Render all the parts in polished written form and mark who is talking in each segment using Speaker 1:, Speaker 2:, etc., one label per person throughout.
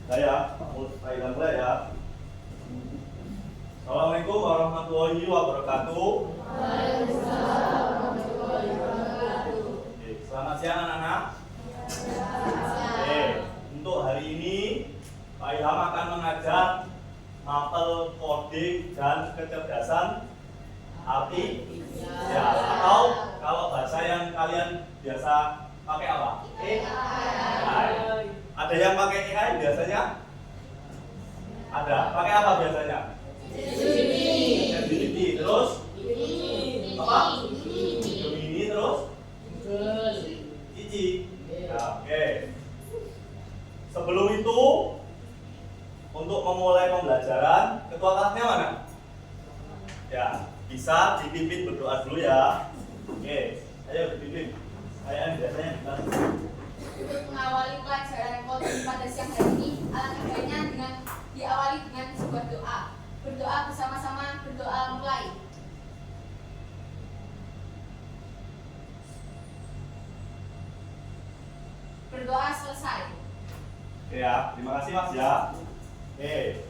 Speaker 1: Saya mulai ya. Assalamualaikum warahmatullahi wabarakatuh. Oke, selamat siang anak-anak. Oke, untuk hari ini Pak Ilham akan mengajar mapel coding dan kecerdasan artifisial, atau kalau bahasa yang kalian biasa pakai apa? AI. Ada yang pakai AI biasanya? Ada. Pakai apa biasanya? ChatGPT. Terus? Apa? Gemini terus? Cici. Ya, oke. Sebelum itu, untuk memulai pembelajaran, ketua kelasnya mana? Ya, bisa dipimpin berdoa dulu ya. Oke, ayo dipimpin. Saya biasanya di kelas.
Speaker 2: Untuk mengawali pelajaran coding pada siang hari ini, alangkah baiknya dengan diawali dengan sebuah doa. Berdoa bersama-sama, berdoa mulai. Berdoa selesai.
Speaker 1: Oke ya, terima kasih Mas ya. Oke.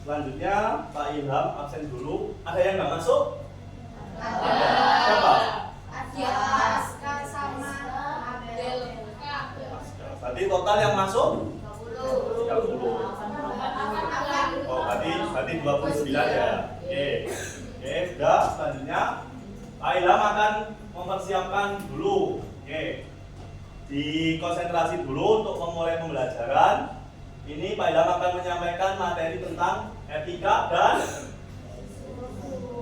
Speaker 1: Selanjutnya Pak Ilham absen dulu. Ada yang nggak masuk?
Speaker 2: Ada.
Speaker 1: Siapa?
Speaker 2: Ada Aska sama Abdel.
Speaker 1: Tadi total yang masuk?
Speaker 2: 30.
Speaker 1: 30. Oh, tadi 29 ya. Oke. Oke, sudah. Selanjutnya Pak Ilham akan mempersiapkan dulu. Oke. Dikonsentrasi dulu untuk memulai pembelajaran. Ini Pak Ilham akan menyampaikan materi tentang etika dan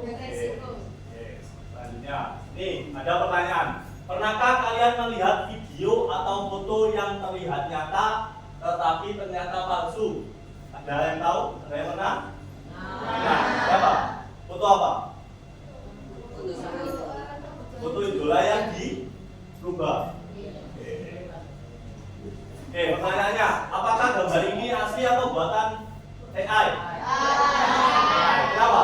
Speaker 2: Resiko.
Speaker 1: Oke. Selanjutnya, nih ada pertanyaan. Pernahkah kalian melihat video atau foto yang terlihat nyata tetapi ternyata palsu? Ada yang tahu? Ada yang pernah? Nah, siapa? Foto apa? Foto idola yang dirubah. Oke, pertanyaannya, apakah gambar ini asli atau buatan AI? Kenapa?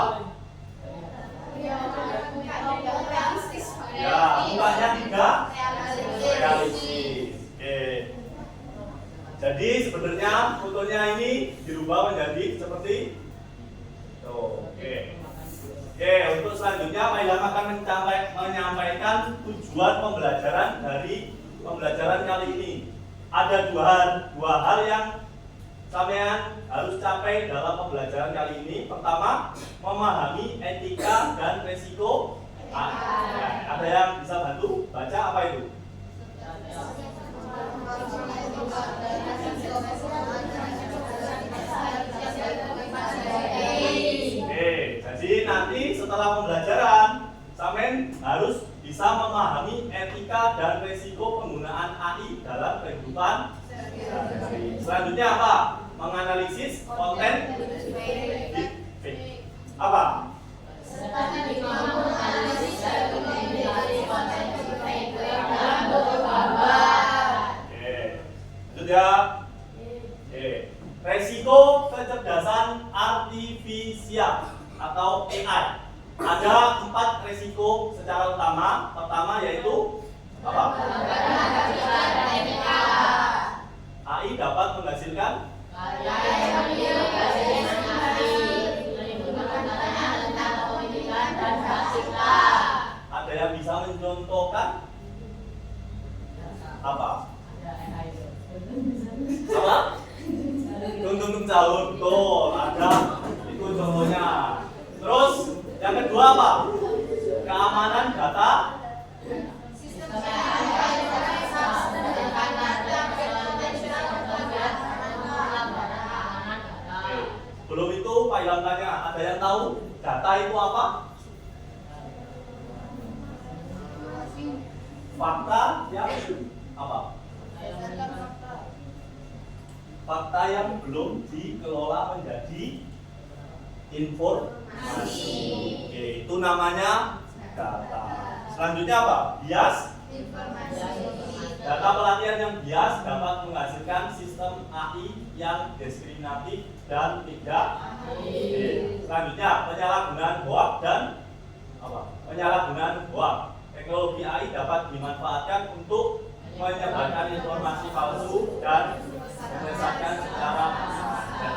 Speaker 1: Ya, mukanya tidak realistis. Oke. Jadi sebenarnya fotonya ini dirubah menjadi seperti itu. Oke. Oke, untuk selanjutnya Pak Ilham akan menyampaikan tujuan pembelajaran dari pembelajaran kali ini. Ada dua hal yang sampean harus capai dalam pembelajaran kali ini. Pertama, memahami etika dan resiko. Ada yang bisa bantu baca apa itu? Oke, jadi nanti setelah pembelajaran sampean harus bisa memahami etika dan resiko penggunaan AI dalam kehidupan sehari-hari. Selanjutnya apa? Menganalisis konten deepfake. Apa? Oke, lanjut ya. Oke, resiko kecerdasan artifisial atau AI. Ada 4 resiko secara utama. Pertama yaitu apa? AI dapat menghasilkan ada yang bisa mencontohkan apa? Apa? Tuntung sahur. Tuh, ada itu contohnya. Terus yang kedua apa? Keamanan data. Belum itu Pak Ilham tanya, ada yang tahu data itu apa? Fakta yang apa? Fakta yang belum dikelola menjadi informasi. Oke, itu namanya data. Selanjutnya apa? Bias. Data pelatihan yang bias dapat menghasilkan sistem AI yang diskriminatif dan tidak. Oke. Selanjutnya penyalahgunaan hoax dan apa? Penyalahgunaan hoax. Teknologi AI dapat dimanfaatkan untuk menyebarkan informasi palsu dan menyesatkan secara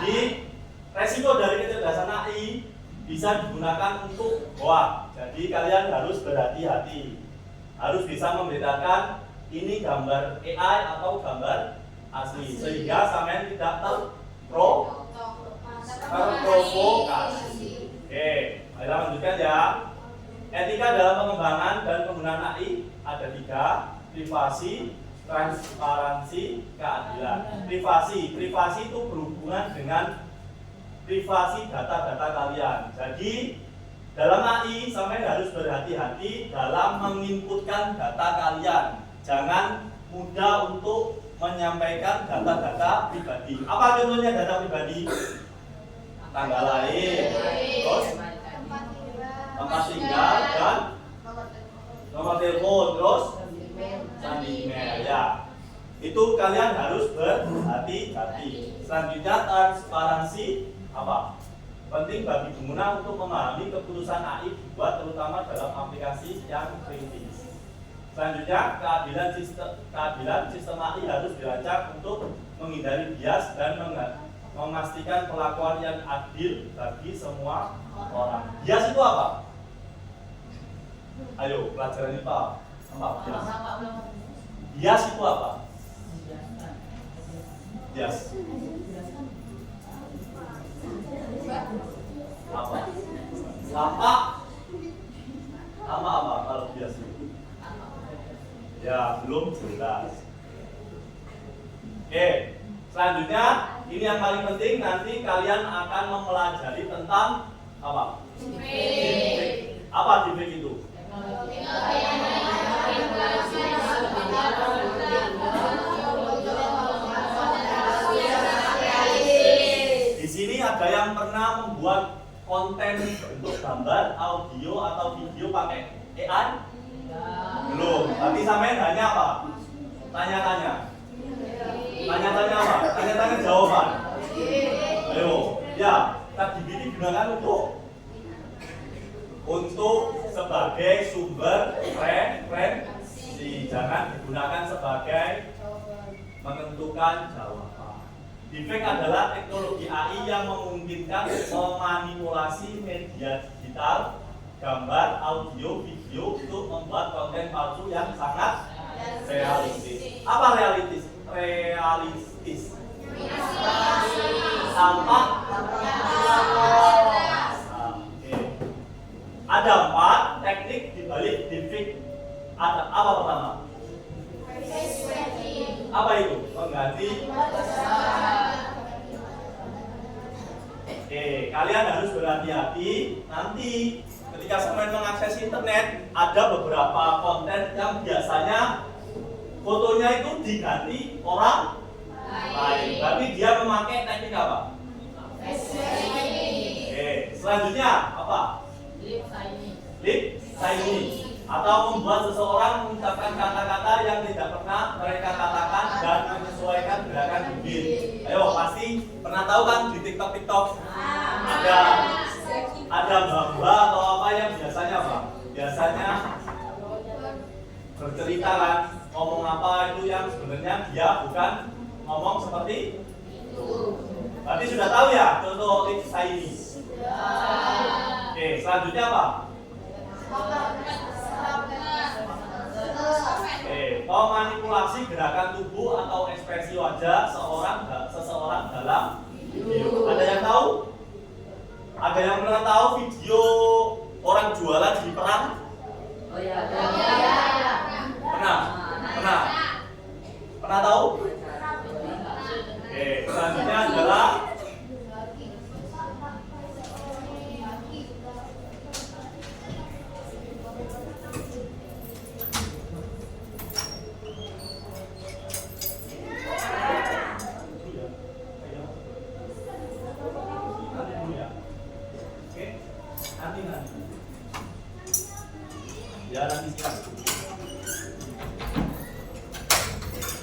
Speaker 1: Jadi resiko dari kecerdasan AI bisa digunakan untuk hoax. Jadi kalian harus berhati-hati, harus bisa membedakan ini gambar AI atau gambar asli, sehingga sampean tidak terprovokasi. Oke, kita lanjutkan ya. Etika dalam pengembangan dan penggunaan AI ada 3: privasi, transparansi, keadilan. Privasi itu berhubungan dengan privasi data-data kalian. Jadi dalam AI sampai harus berhati-hati dalam menginputkan data kalian. Jangan mudah untuk menyampaikan data-data pribadi. Apa contohnya data pribadi? Tanggal lahir, terus tempat tinggal dan nomor telepon, terus sandi email ya. Itu kalian harus berhati-hati. Selanjutnya transparansi apa? Penting bagi pengguna untuk memahami keputusan AI dibuat terutama dalam aplikasi yang kritis. Selanjutnya keadilan sistem AI harus dirancang untuk menghindari bias dan memastikan perlakuan yang adil bagi semua orang. Bias itu apa? Ayo pelajaran ini Pak. Apa bias? Bias itu apa? Bias. Apa? Sama apa kalau bias itu? Ya belum jelas. Oke, selanjutnya ini yang paling penting, nanti kalian akan mempelajari tentang apa? Deepfake. Apa deepfake itu? Di sini ada yang pernah membuat konten bentuk gambar, audio atau video pakai AI? Belum. Tapi sampean hanya apa? Tanya-tanya. Tanya-tanya apa? Tanya-tanya jawaban. Ayo, ya. Tadi ini digunakan untuk sebagai sumber referensi, jangan digunakan sebagai menentukan jawaban. Deepfake adalah teknologi AI yang memungkinkan memanipulasi media digital, gambar, audio, video untuk membuat konten palsu yang sangat realistis. Apa realistis? Tampak. Ada 4 teknik dibalik deepfake. Ada apa pertama? Apa itu? Mengganti. Oke, kalian harus berhati-hati. Nanti ketika sampean mengakses internet, ada beberapa konten yang biasanya fotonya itu diganti orang lain. Tapi dia memakai teknik apa? Oke, selanjutnya apa? Lip signing atau membuat seseorang mengucapkan kata-kata yang tidak pernah mereka katakan dan menyesuaikan gerakan bibir. Ayo, pasti pernah tahu kan di TikTok ada mbak atau apa yang biasanya apa? Biasanya bercerita kan, ngomong apa itu yang sebenarnya dia bukan ngomong seperti itu. Berarti sudah tahu ya contoh lip signing. Oke, selanjutnya apa? Memanipulasi gerakan tubuh atau ekspresi wajah seseorang dalam video. Ada yang tahu? Ada yang pernah tahu video orang jualan di perang?
Speaker 3: Oh iya.
Speaker 1: Pernah tahu? Oke, selanjutnya adalah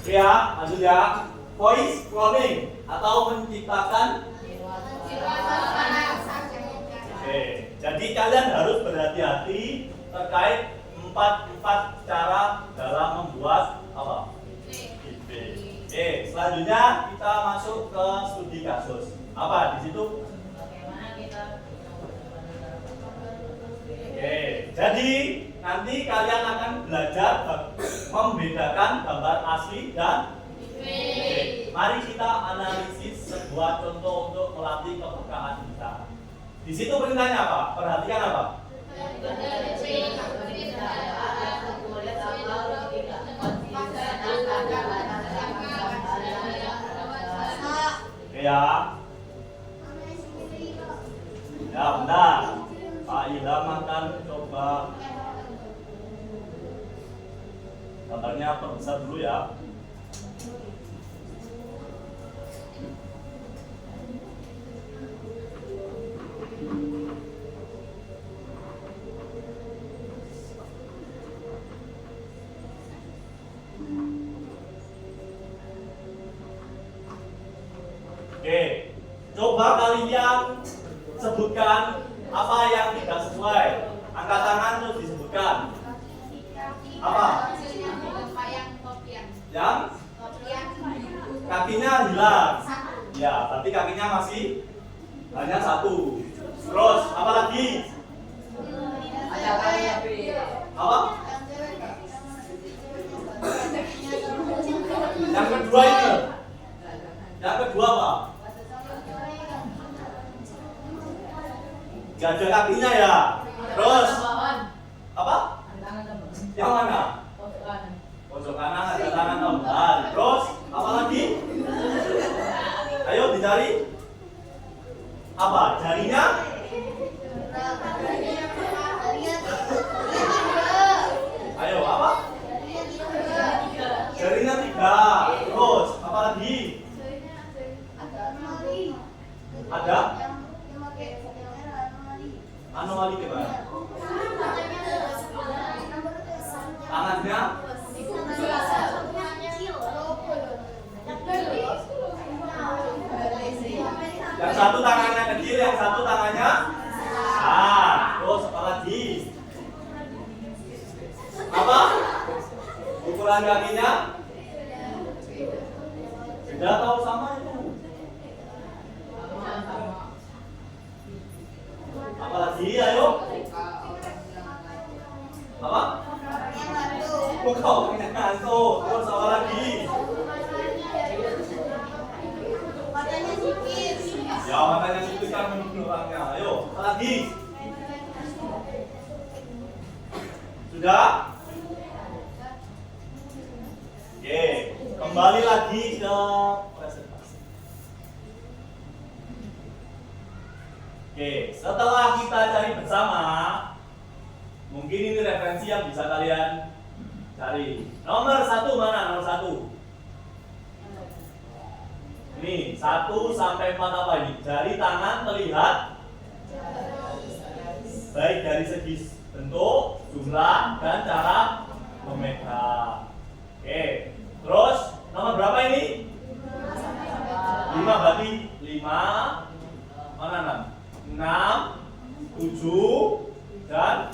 Speaker 1: ya, lanjut ya. Voice cloning atau menciptakan. Oke, jadi kalian harus berhati-hati terkait empat cara dalam membuat apa? Deepfake. Oke, selanjutnya kita masuk ke studi kasus. Apa di situ? Oke, jadi nanti kalian akan belajar membedakan gambar asli dan fake. Mari kita analisis sebuah contoh untuk melatih kepekaan kita. Di situ perintahnya apa? Perhatikan apa? Ya. Ya, benar. Pak Ilham akan coba gambarnya perbesar dulu ya. Oke, coba kalian sebutkan apa yang tidak sesuai. Angkat tangan terus disebutkan. Apa? Yang kakinya hilang. Ya, berarti kakinya masih hanya satu. Terus apa lagi? Apa? Yang kedua ini. Yang kedua apa? Gak ada kakinya ya. Terus apa? Yang mana? Pojok kanan ada tangan tambahan. Terus apa lagi? Ayo dicari. Apa? Jarinya? Ayo apa? Jarinya 3. Terus apa lagi? Ada? Anomali gimana? Tangannya? Yang satu tangannya kecil, yang satu tangannya besar. Terus apa lagi? Apa? Ukuran kakinya? Beda atau sama itu? Apa lagi? Ayo. Apa? Kok ngantuk. Terus apa lagi? Ya, matanya sipit kan menurut orangnya. Ayo, apa lagi? Sudah? Oke, kembali lagi ke presentasi. Oke, setelah kita cari bersama, mungkin ini referensi yang bisa kalian cari. Nomor 1 mana? Nomor 1. Ini 1 sampai 4 apa ini? Jari tangan terlihat baik dari segi bentuk, jumlah, dan cara memegang. Oke, terus nomor berapa ini? 5 berarti 5 mana 6? 6, 7, dan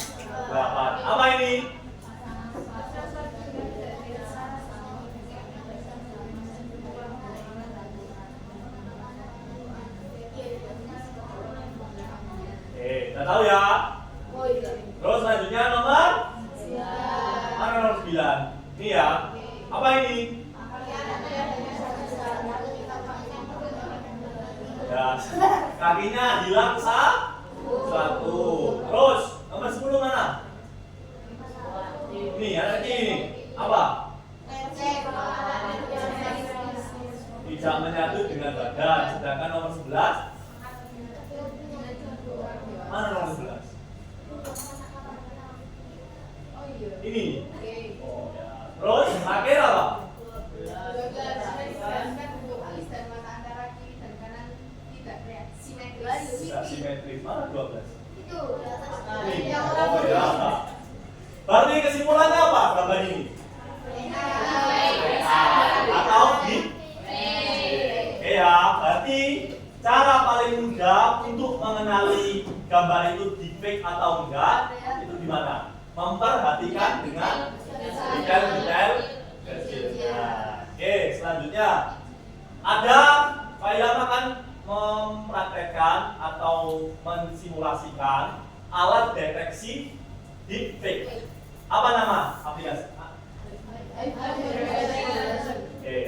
Speaker 1: 8. Apa ini? Udah tahu ya? Terus selanjutnya nomor? Mana nomor 9? Ini ya. Apa ini? Ya, kakinya hilang satu. Terus nomor 10 mana? Ini ada ini. Apa? Tidak menyatu dengan badan. Sedangkan nomor 11 mana nomor 11? Ini. Oh ya. Terus akhir apa? Tidak simetris. Mana 12? Ini. Oh ya. Berarti kesimpulannya apa gambar ini? Atau di? Ya, berarti cara paling mudah untuk mengenali gambar itu deepfake atau enggak itu gimana? Memperhatikan dengan detail-detail kecilnya. Oke, selanjutnya ada Pak Ilham akan atau mensimulasikan alat deteksi deepfake. Apa nama aplikasi?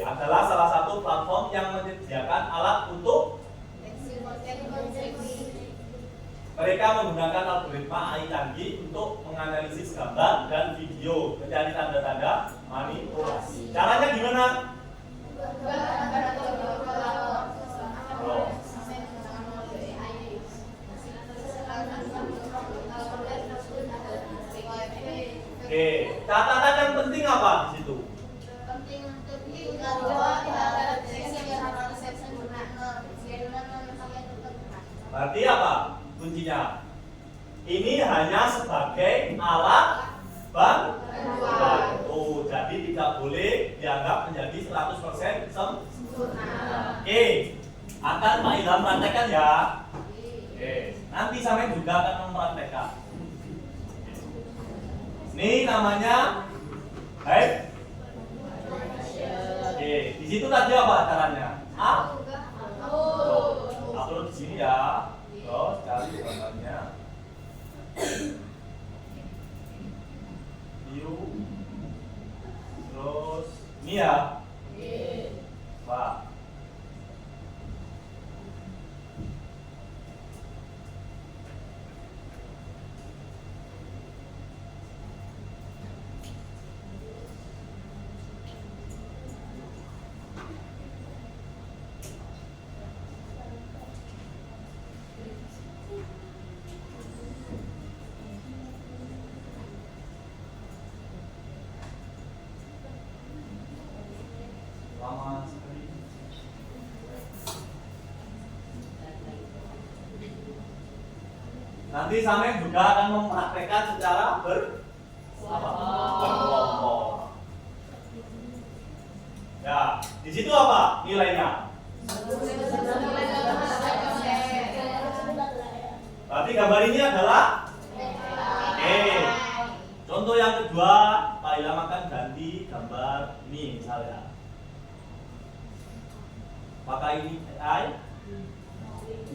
Speaker 1: Adalah salah satu platform yang menyediakan alat untuk mereka menggunakan algoritma AI canggih untuk menganalisis gambar dan video mencari tanda-tanda manipulasi. Caranya gimana? Oke, catatan yang penting apa di situ?
Speaker 2: Penting untuk bahwa deteksi yang harus
Speaker 1: Berarti apa kuncinya? Ini hanya sebagai alat bantu. Jadi tidak boleh dianggap menjadi 100% sempurna. Oke, akan Pak Ilham praktekkan ya. Oke, nanti sampai juga akan mempraktekkan. Ini namanya hype. Oke, di situ tadi apa caranya? Upload di sini ya. Terus cari gambarnya. View. Terus ini ya. Pak. Lama sekali. Nanti Samen juga akan mempraktekkan secara berkelompok. Ya, di situ apa nilainya? Berarti gambar ini adalah contoh yang kedua, Pak Ilham akan ganti gambar ini misalnya. Maka ini AI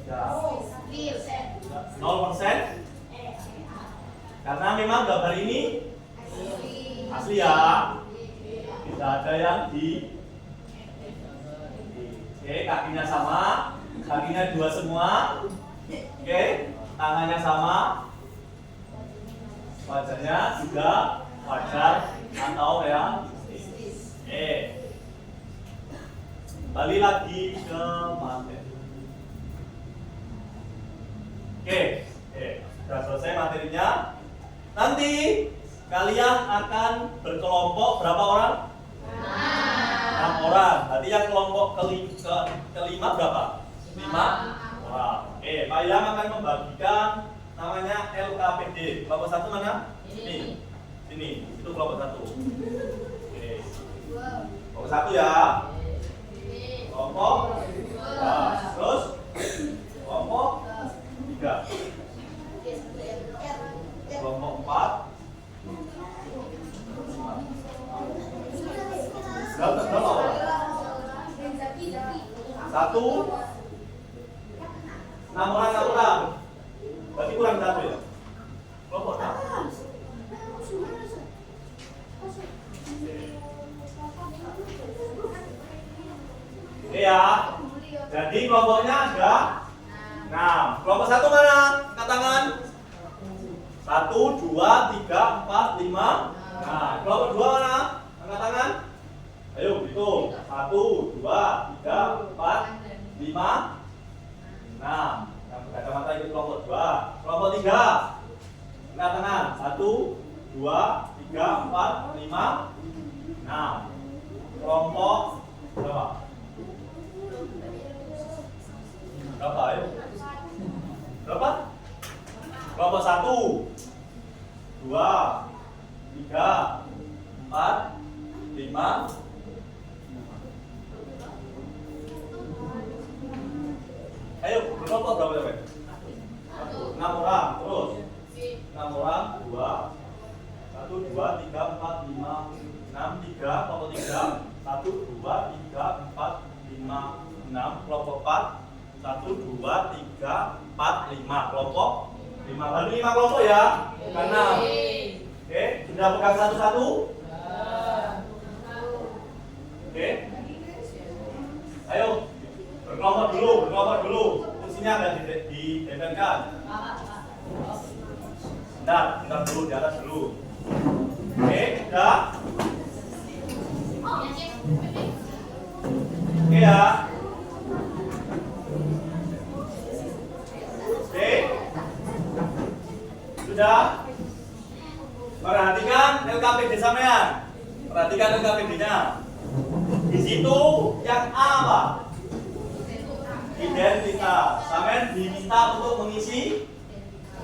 Speaker 1: 0%. Karena memang gambar ini asli ya. Tidak ada yang di. Oke, kakinya sama, kakinya dua semua. Oke, tangannya sama. Wajahnya juga wajar atau realistis. Oke. Balik lagi ke materi. Oke, sudah selesai materinya. Nanti kalian akan berkelompok berapa orang? 6 orang. Berarti yang kelompok kelima berapa? 5 orang. Pak Ilham akan membagikan namanya LKPD. Kelompok satu mana? Ini. Sini. Itu kelompok satu. Kelompok satu ya. Kelompok 2. Terus kelompok 3. Kelompok 4. Berapa orang? 1. 6 orang. Berarti kurang 1 ya? Kelompok 6. Ya. Jadi kelompoknya ada 6. Kelompok 1 mana? Angkat tangan. 1, 2, 3, 4, 5. Nah, kelompok 2 mana? Angkat tangan. Ayo hitung. 1, 2, 3, 4, 5, 6. Yang berkacamata itu kelompok 2. Kelompok 3. Angkat tangan. 1, 2, 3, 4, 5, 6. Kelompok berapa? Berapa ayo? Berapa? Kelompok 1, 2, 3, 4, 5. Ayo, kelompok berapa? 6 orang, terus 6 orang, 2, 1, 2, 3, 4, 5, 6, 3, kelompok 3, 1, 2, 3, 4, 5, 6, kelompok 4, 1, 2, 3, 4, 5 kelompok 5. Berarti 5 kelompok ya? Bukan 6. Oke, sudah pegang satu-satu? Oke. Ayo, berkelompok dulu. Fungsinya ada ditempelkan. Bentar dulu, di atas dulu. Oke, udah? Oke ya. Oke. Sudah? Perhatikan LKPD sampean. Perhatikan LKPD-nya. Di situ yang A apa? Identitas. Sampean diminta untuk mengisi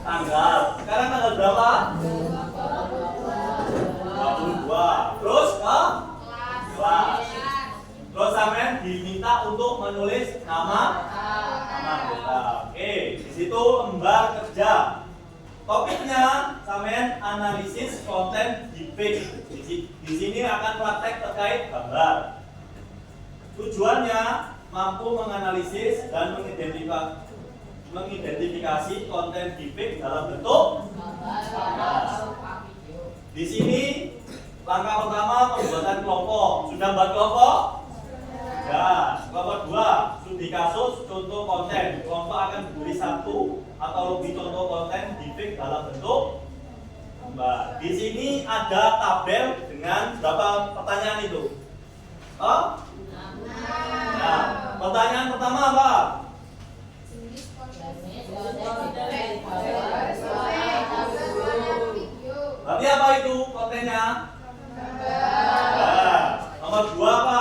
Speaker 1: tanggal. Sekarang tanggal berapa? 22. Terus ke kelas. Terus sampean diminta untuk menulis nama kita. Oke, di situ lembar kerja. Topiknya sampean analisis konten deepfake. Di sini akan praktek terkait gambar. Tujuannya mampu menganalisis dan mengidentifikasi konten deepfake dalam bentuk gambar. Di sini langkah pertama pembuatan kelompok. Sudah buat kelompok? Ya. Kelompok 2, studi kasus contoh konten. Kelompok akan diberi 1 atau lebih contoh konten deepfake dalam bentuk gambar. Di sini ada tabel dengan berapa pertanyaan itu? Oh? Nah, pertanyaan pertama apa? Berarti apa itu kontennya? Nah, nomor 2 apa?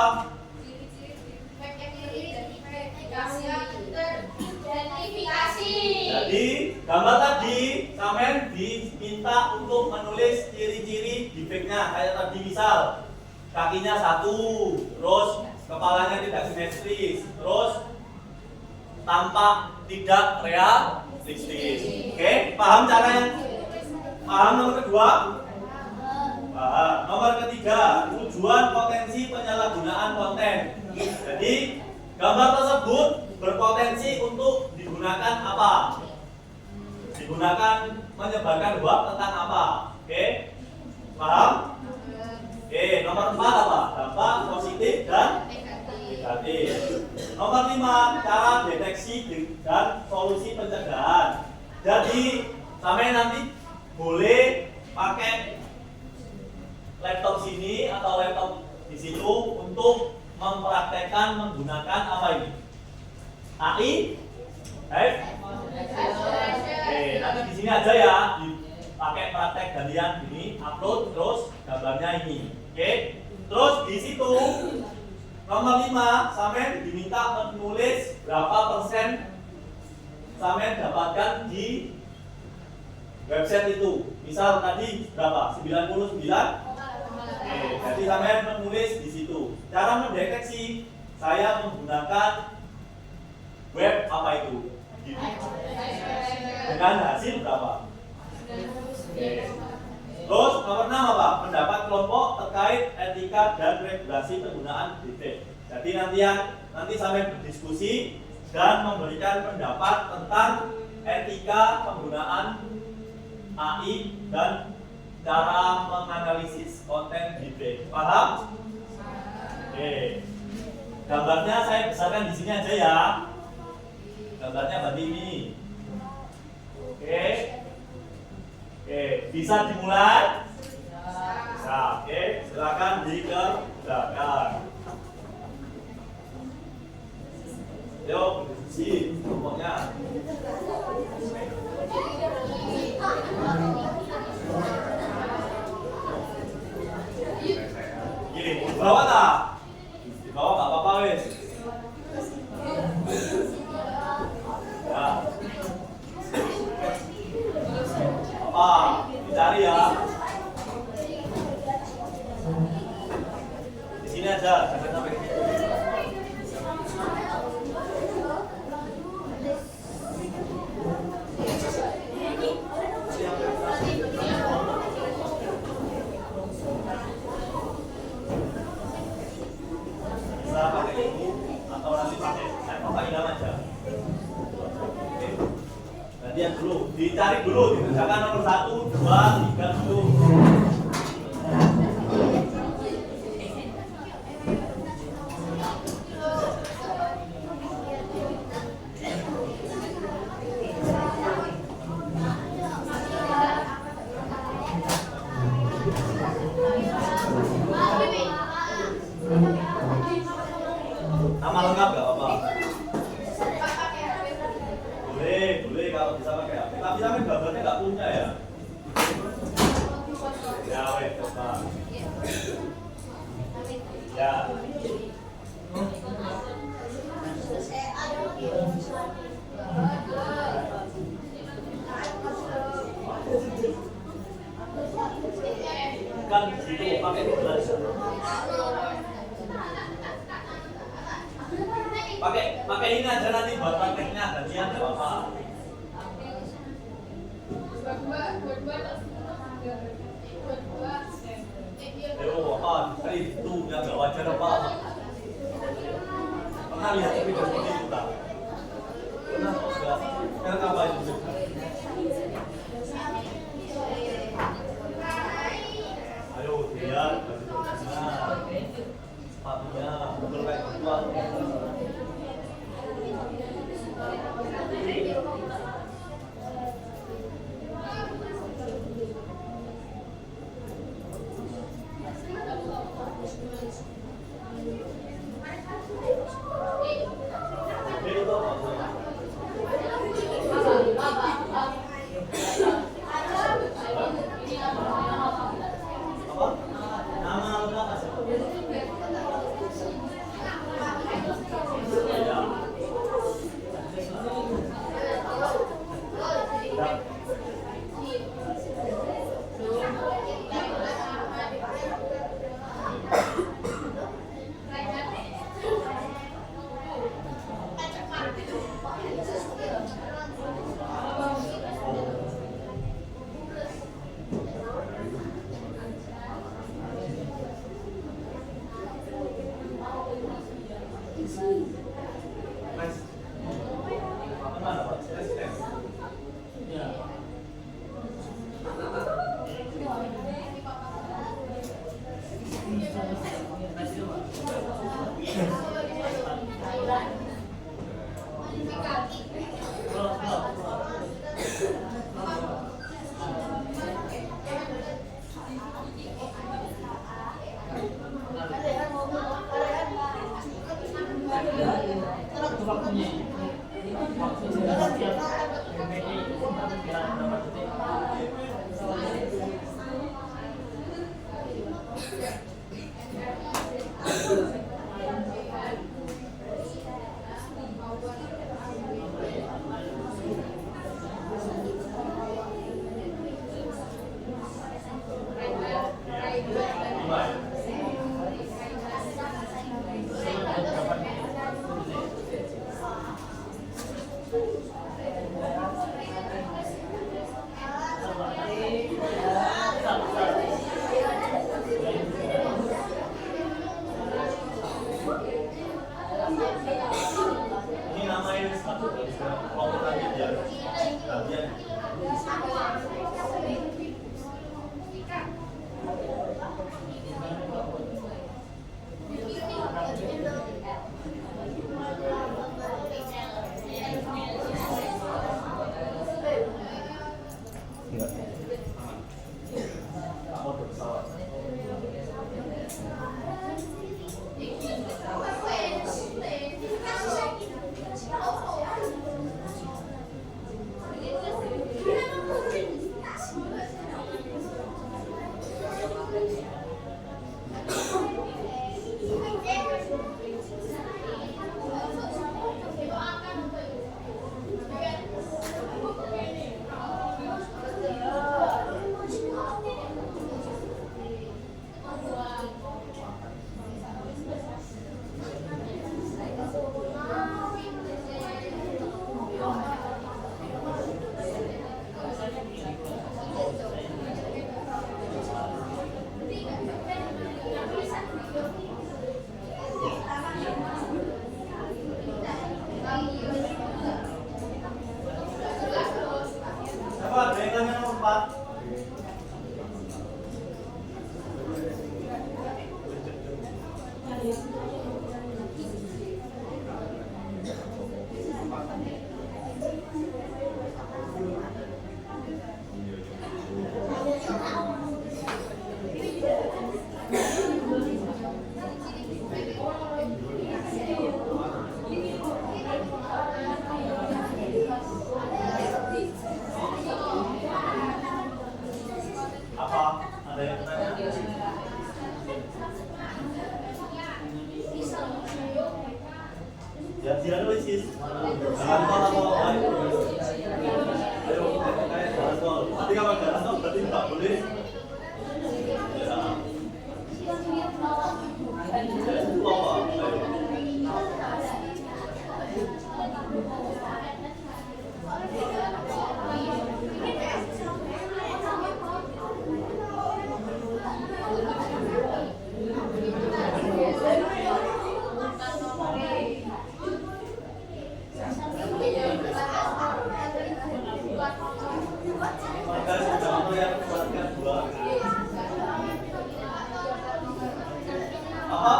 Speaker 1: Jadi gambar tadi sampean diminta untuk menulis ciri-ciri deepfake-nya. Kayak tadi misal kakinya 1, terus kepalanya tidak simetris, terus tampak tidak realistis. Oke, paham caranya? Paham nomor kedua? Paham. Nomor ketiga, tujuan potensi penyalahgunaan konten. Jadi gambar tersebut berpotensi untuk digunakan apa? Digunakan menyebarkan hoax tentang apa? Oke, paham? Oke, nomor 4 apa? Dampak positif dan negatif. Nomor 5, cara deteksi dan solusi pencegahan. Jadi, sampai nanti boleh pakai laptop sini atau laptop di situ untuk mempraktekkan menggunakan apa ini? AI? Oke, nanti di sini aja ya, dipakai praktek kalian ini, upload terus gambarnya ini. Oke, terus di situ nomor 5, sampai diminta menulis berapa persen sampai dapatkan di website itu. Misal tadi berapa? 99. Oke, jadi sampai menulis di situ. Cara mendeteksi, saya menggunakan web apa itu? Dengan hasil berapa? Oke. Terus nomor 6 apa? Pendapat kelompok terkait etika dan regulasi penggunaan deepfake. Jadi nanti sampai berdiskusi dan memberikan pendapat tentang etika penggunaan AI dan cara menganalisis konten deepfake. Paham? Oke. Gambarnya saya besarkan di sini aja ya. Gambarnya berarti ini. Oke. Oke, bisa dimulai? Bisa. Oke, silakan dikerjakan. Yuk, berdiskusi kelompoknya. Gini, di bawah tak? Di bawah tak apa-apa wes. Ya. Apa? Dicari ya. Di sini aja, jangan sampai di situ. Bisa pakai ini atau nanti pakai laptop aja. Oke. lihat dulu, dicari dulu, dikerjakan nomor 1, 2, 3 dulu. Nama lengkap gak apa-apa? Boleh kalau bisa pakai HP. Tapi sampai gambarnya nggak punya ya? Ya, wait, coba. Ya. Kan di situ pakai gelas. Pakai ini aja nanti buat prakteknya gantian nggak apa-apa. Kali itu yang nggak wajar apa? Pernah lihat video seperti itu tak? Pernah enggak? Sekarang apa itu? Ayo lihat sepatunya betul kayak gitu. dianalisis. Jalan tol atau ayo, jalan tol. Nanti kalau jalan tol berarti nggak boleh. Itu apa?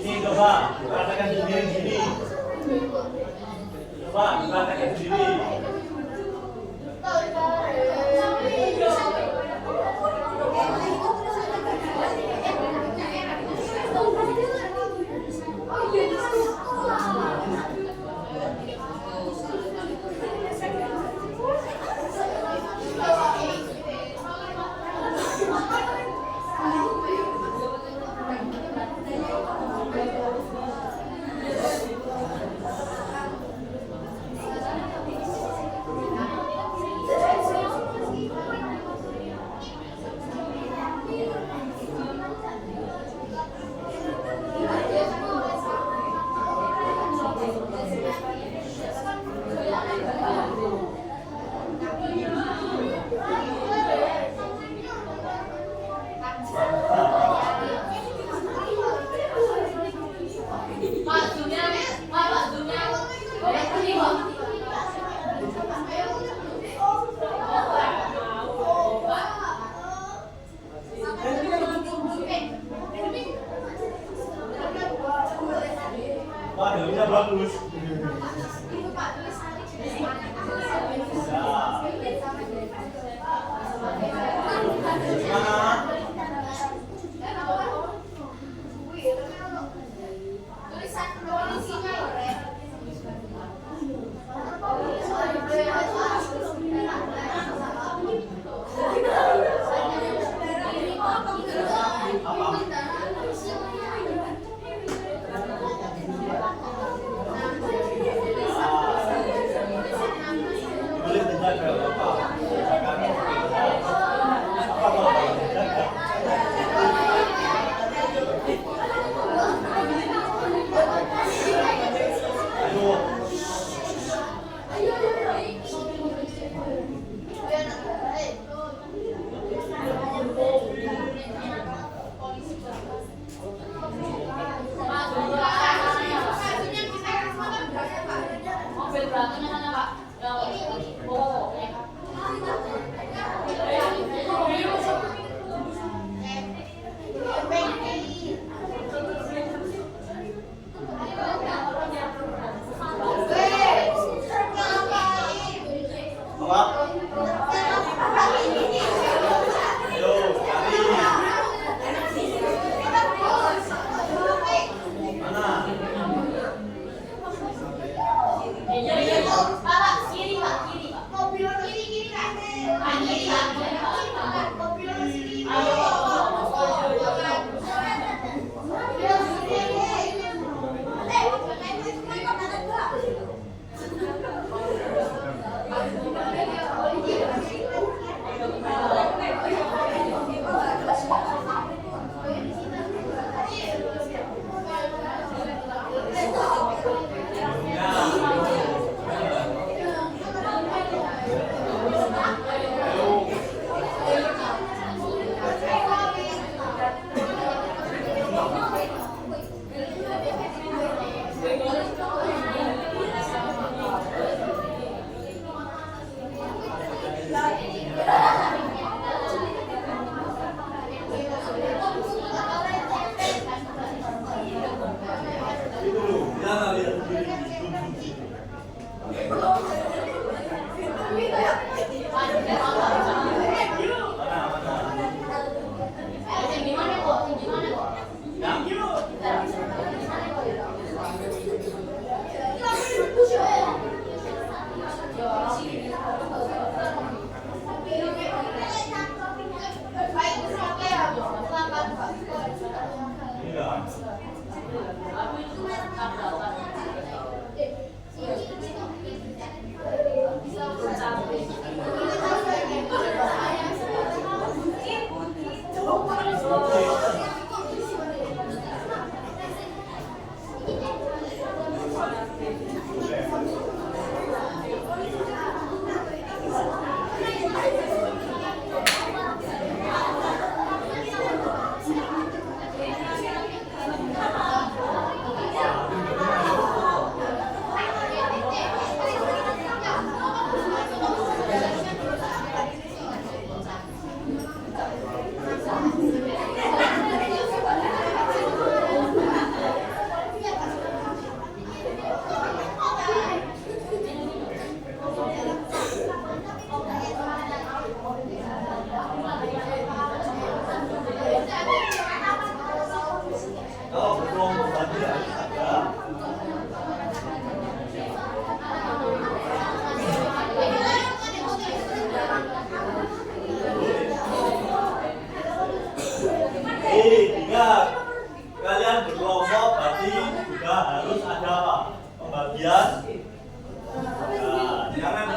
Speaker 1: Ini coba katakan sendiri gini. Coba katakan sendiri. Wah, dalamnya bagus.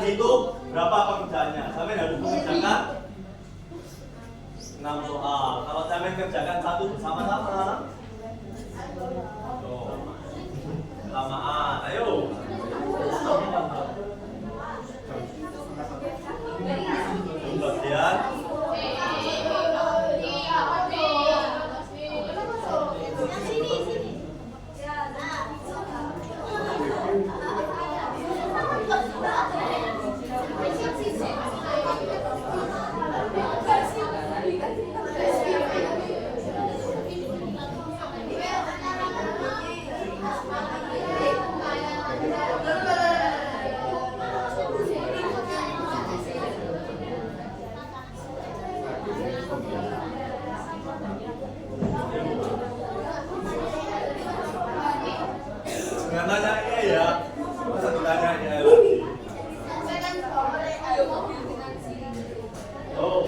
Speaker 1: dihitung berapa pekerjaannya. Sampai harus mengerjakan 6 soal. Kalau sampai kerjakan satu bersama-sama, tuh, kelamaan. Ayo. Bagian. Jangan tanya ya. Masa ditanya lagi.
Speaker 2: Saya kan ayo mobil dengan sini.
Speaker 1: Oh.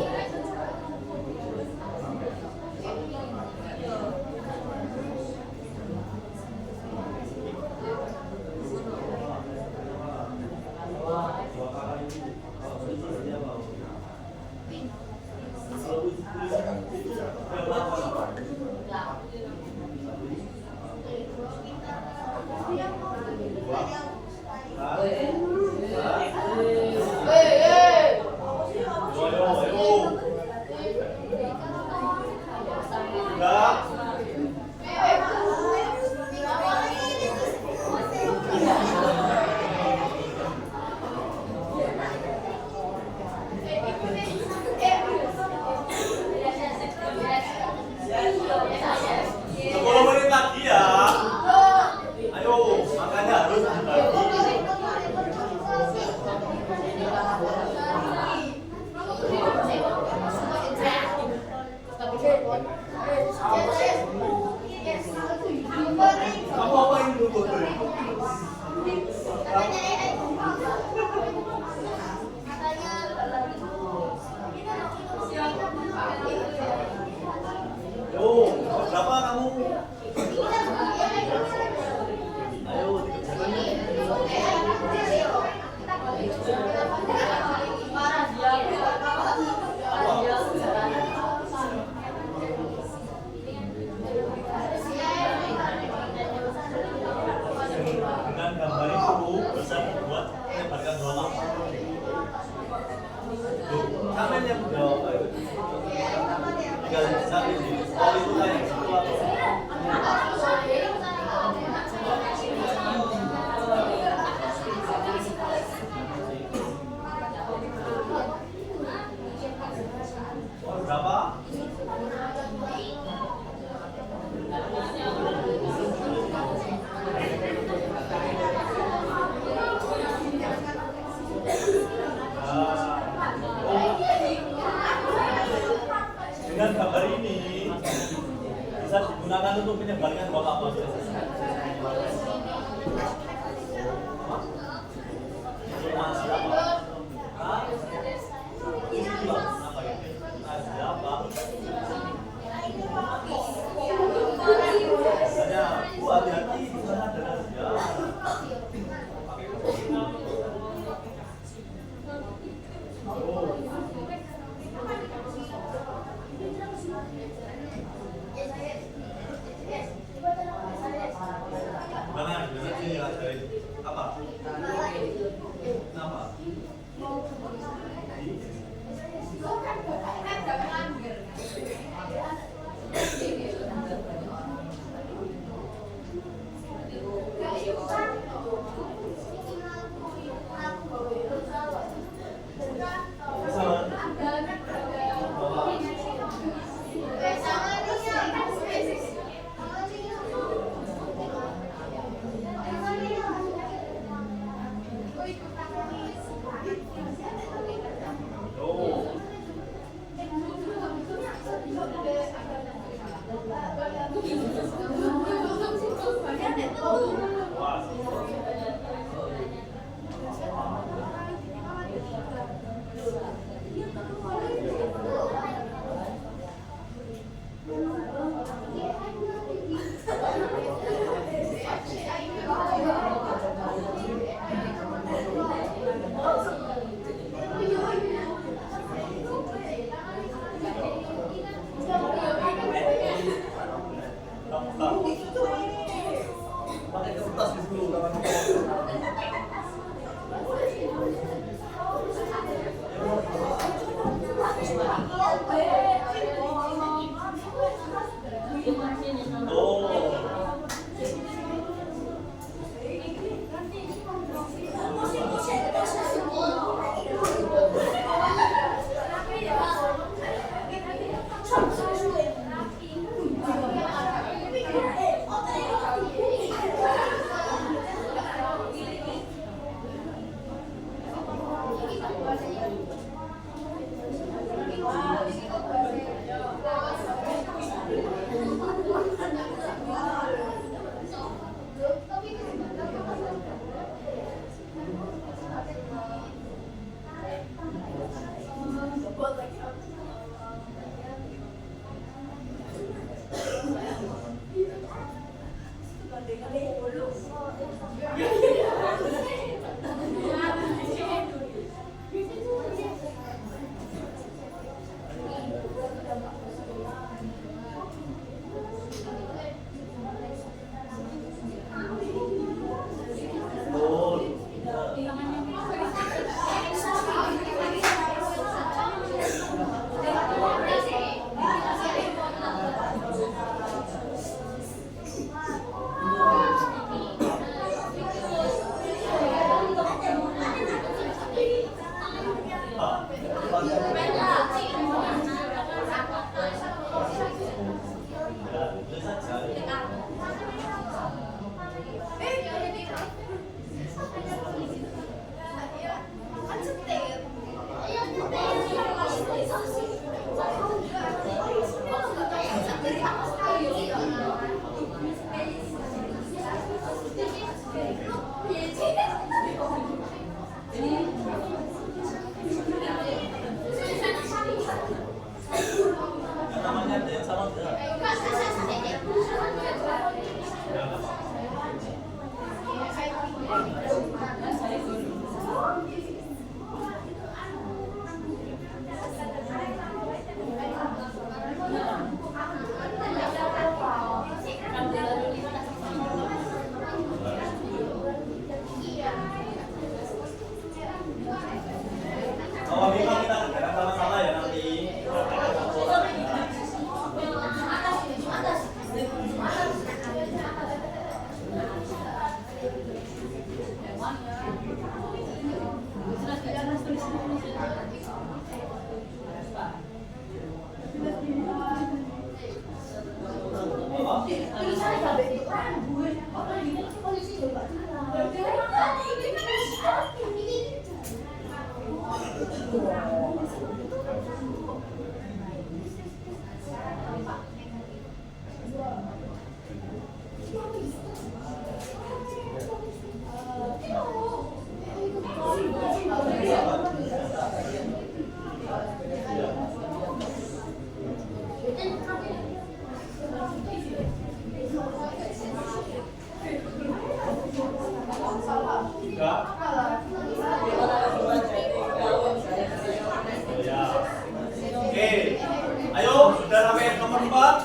Speaker 1: Berapa kamu? Ayo dengan gambar itu bisa dibuat menyebarkan doa. Sampai yang jawab ayo. Tinggal sampai di oh itu kayak sesuatu. Berapa?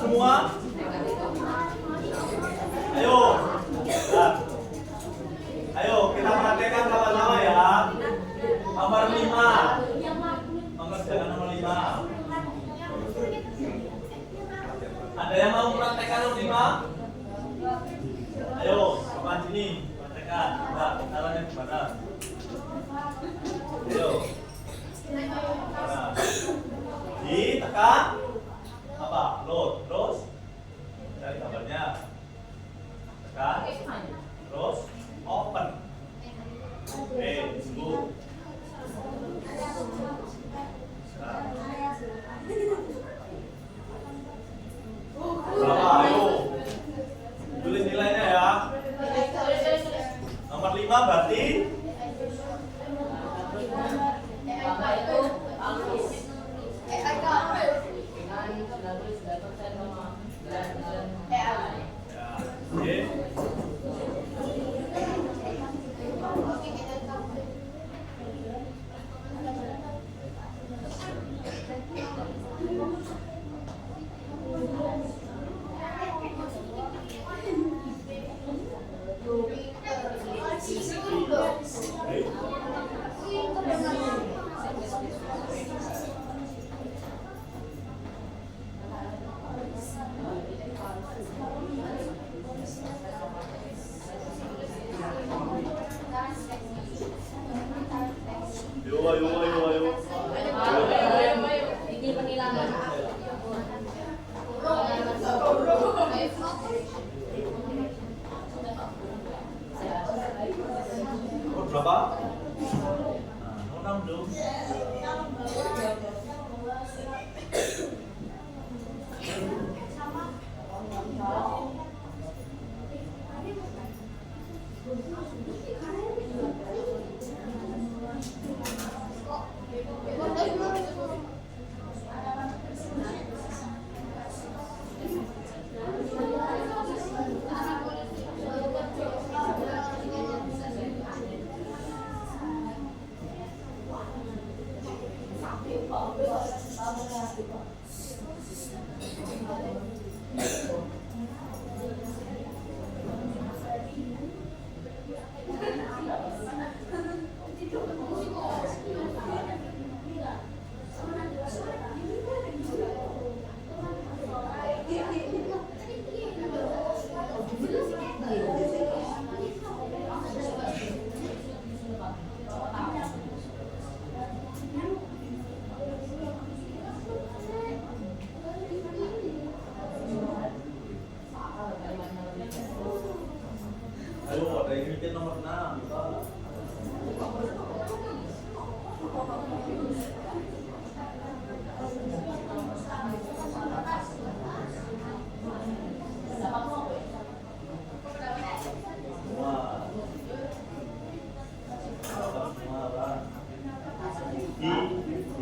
Speaker 1: Semua, ayo kita praktekkan sama-sama ya. Nomor 5, mengerjakan nomor 5. Ada yang mau praktekkan nomor 5? Ayo, kapan sini praktekkan. Coba caranya gimana? Ayo. Nah, ditekan apa? Load, terus cari gambarnya. Tekan, terus open. Oke, tunggu. Berapa? Ayo. Tulis nilainya ya. Nomor 5 berarti ayo.
Speaker 2: Ini penilangan.
Speaker 1: Berapa? Nah, 6 dong. Ayo, ada yang bikin nomor 6.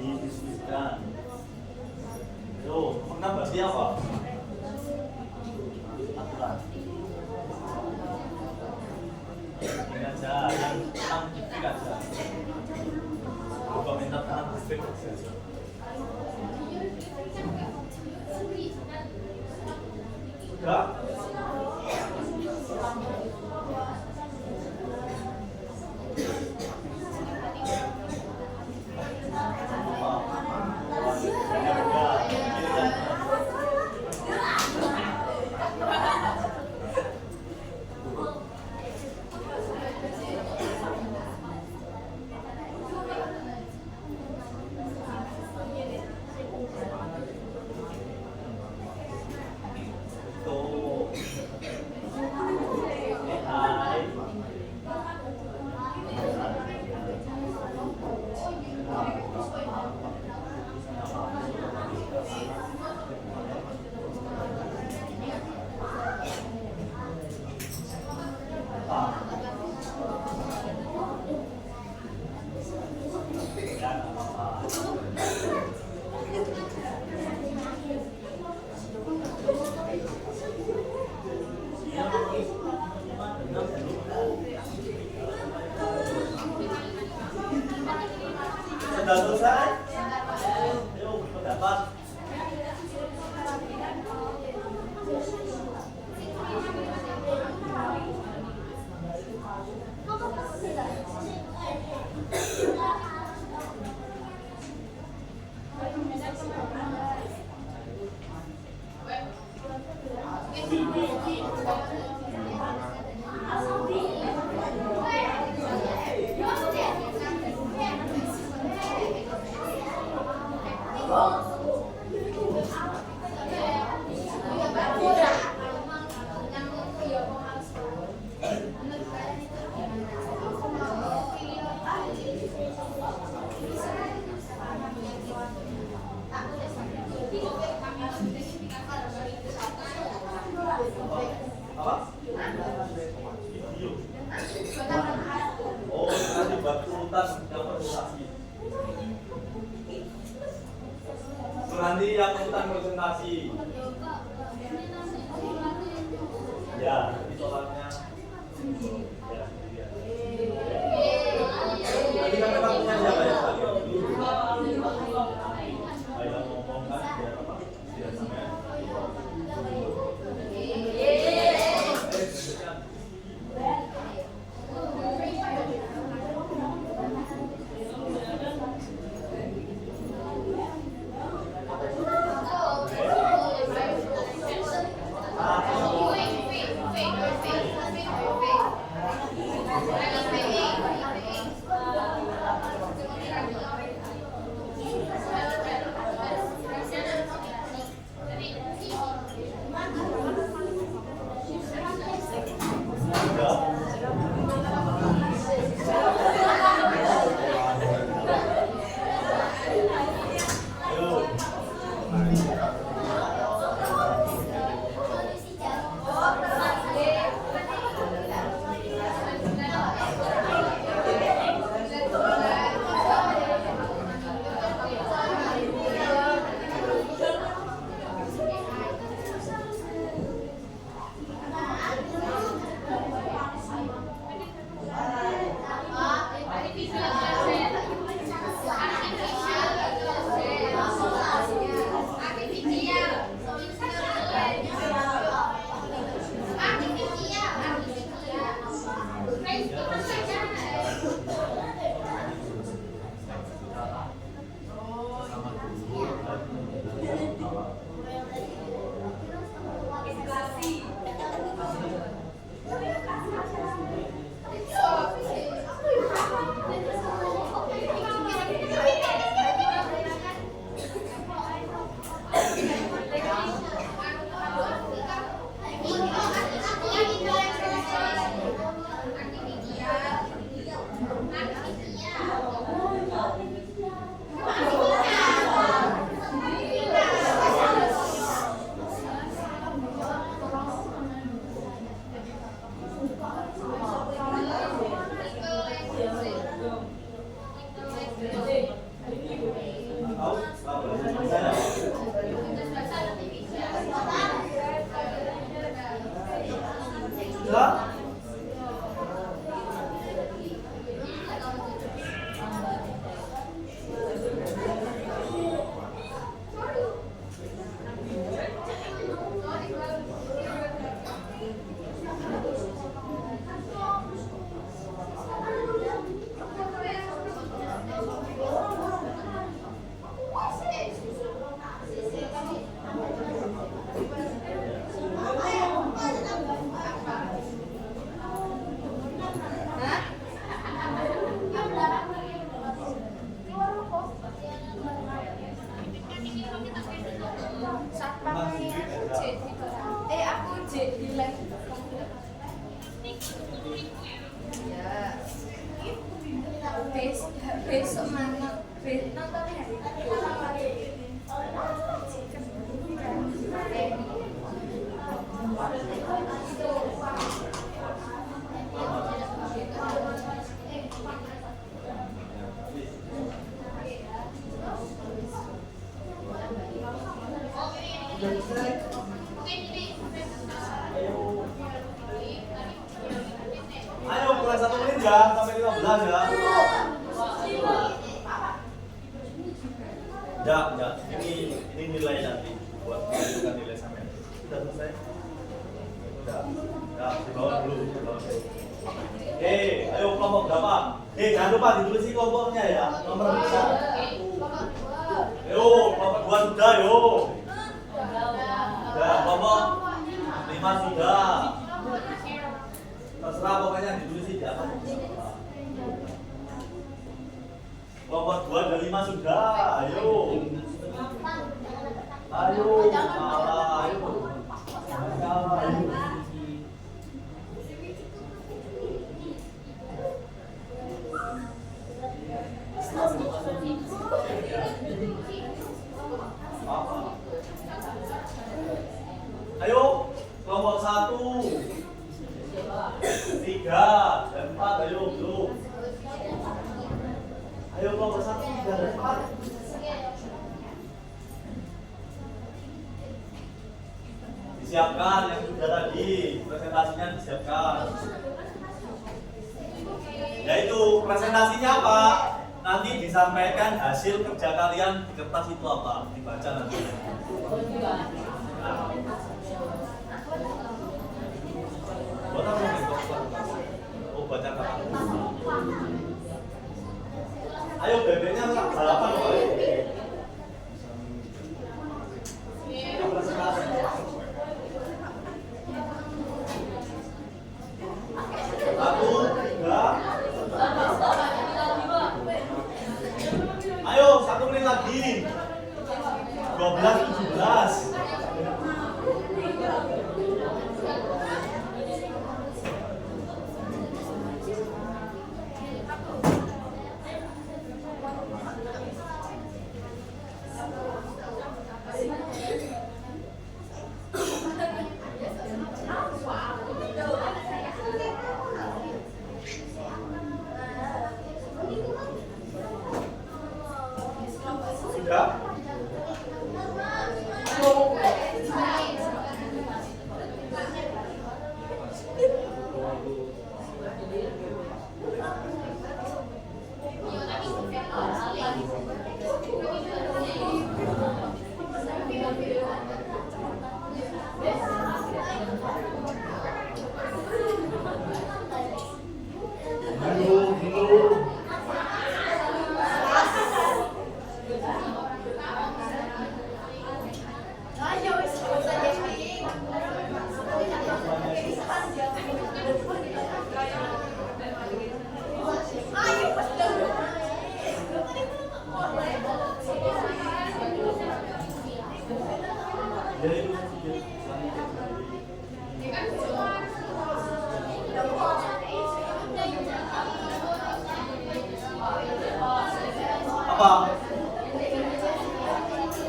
Speaker 1: Didiskusikan. Yo, nomor 6 berarti apa? Aturan. Ini aja, yang tiga aja. Coba minta tangan perfect saja. Enggak? sudah selesai? Ayo pendapat. Apa? Video. Oh, nanti buat urutan yang presentasi. Nanti yang urutan presentasi. Ya, nanti soalnya. Ya, nanti kan memang punya siapa ya? Ayo ngomong kan biar apa? Biar sampai.
Speaker 2: Besok mana? Nontonnya
Speaker 1: Ayo kurang 1 menit ya, sampai 15 ya. Enggak. Ini nilai nanti buat menentukan nilai sampai. Sudah selesai? Udah, dibawa dulu. Ayo kelompok berapa? Jangan lupa ditulis kelompoknya ya. Nomor bisa. Ayo, kelompok 2 sudah, yo. Sudah, kelompok 5 sudah. Terserah pokoknya ditulis ya. Kelompok 2 dan 5 sudah. Ayo. Ayo, kelompok 1, 3 dan 4, ayo belum. Ayo kelompok 1, 3 dan 4. Disiapkan yang sudah tadi, presentasinya disiapkan. Yaitu presentasinya apa? Nanti disampaikan hasil kerja kalian di kertas itu apa? Dibaca nanti. Buat apa nih? Oh, baca kata. Ayo bebeknya balapan loh. Presentasi. Ayo, 1 menit lagi. 12:17. Sudah? Apa?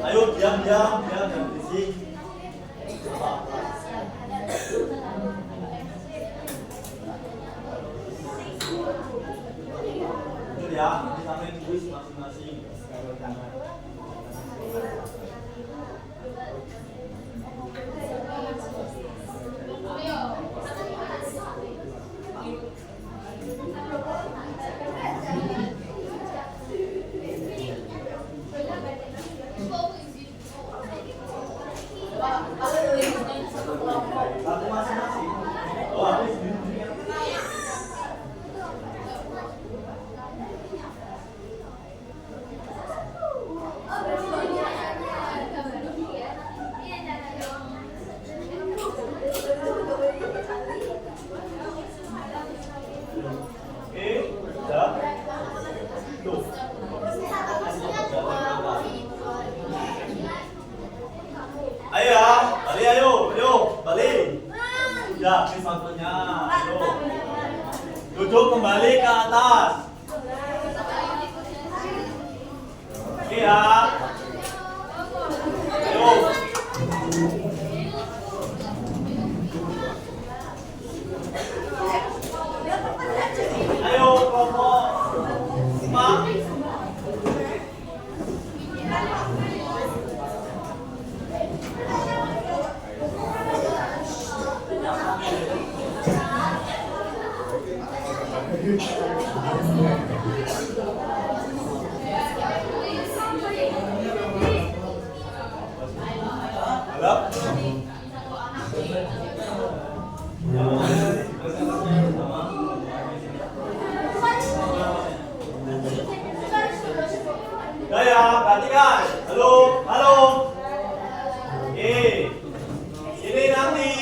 Speaker 1: Ayo diam berisik. Apa? Betul ya, nanti sampai tulis masing-masing. Satu masing-masing. Oh, habis. Sudah. Tuh. Ayo, balik. Sudah, habis waktunya. Ayo. Duduk kembali ke atas. Oke ya. Ayo. Ayo, kelompok 5. Udah ya, perhatikan. Halo, halo. Oke. Ini nanti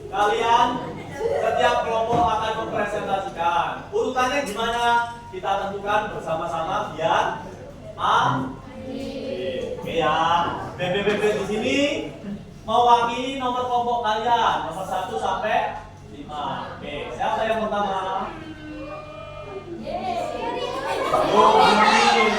Speaker 1: kalian setiap kelompok akan mempresentasikan. Urutannya gimana? Kita tentukan bersama-sama biar Oke ya. BBBB di sini mewakili nomor kelompok kalian, nomor 1 sampai 5. Oke, siapa yang pertama? Oh, ini.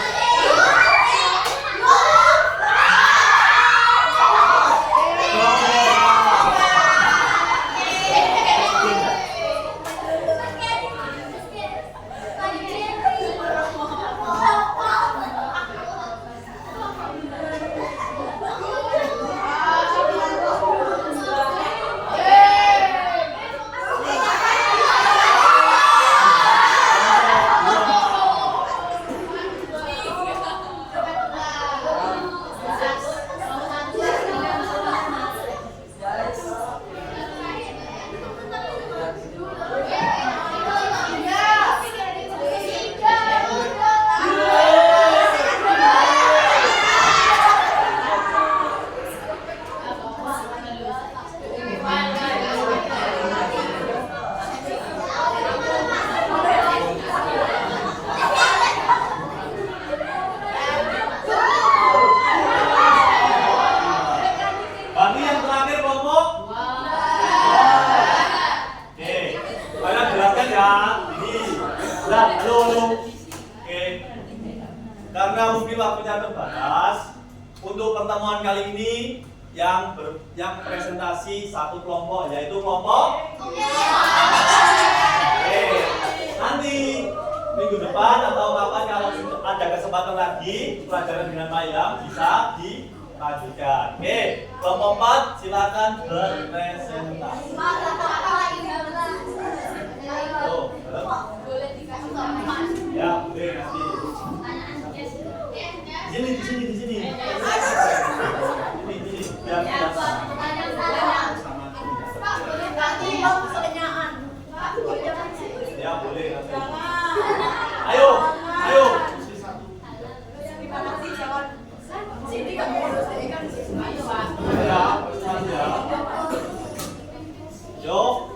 Speaker 1: Karena mungkin waktunya terbatas, untuk pertemuan kali ini yang presentasi satu kelompok, yaitu kelompok. Nanti minggu depan atau kapan kalau ada kesempatan lagi pelajaran dengan Mayam bisa dilanjutkan. Oke, kelompok 4 silakan berpresentasi.
Speaker 2: Boleh dikasih tahu.
Speaker 1: Ya, boleh nanti. Di sini. Biar ya boleh nanti. Ayo. Yo.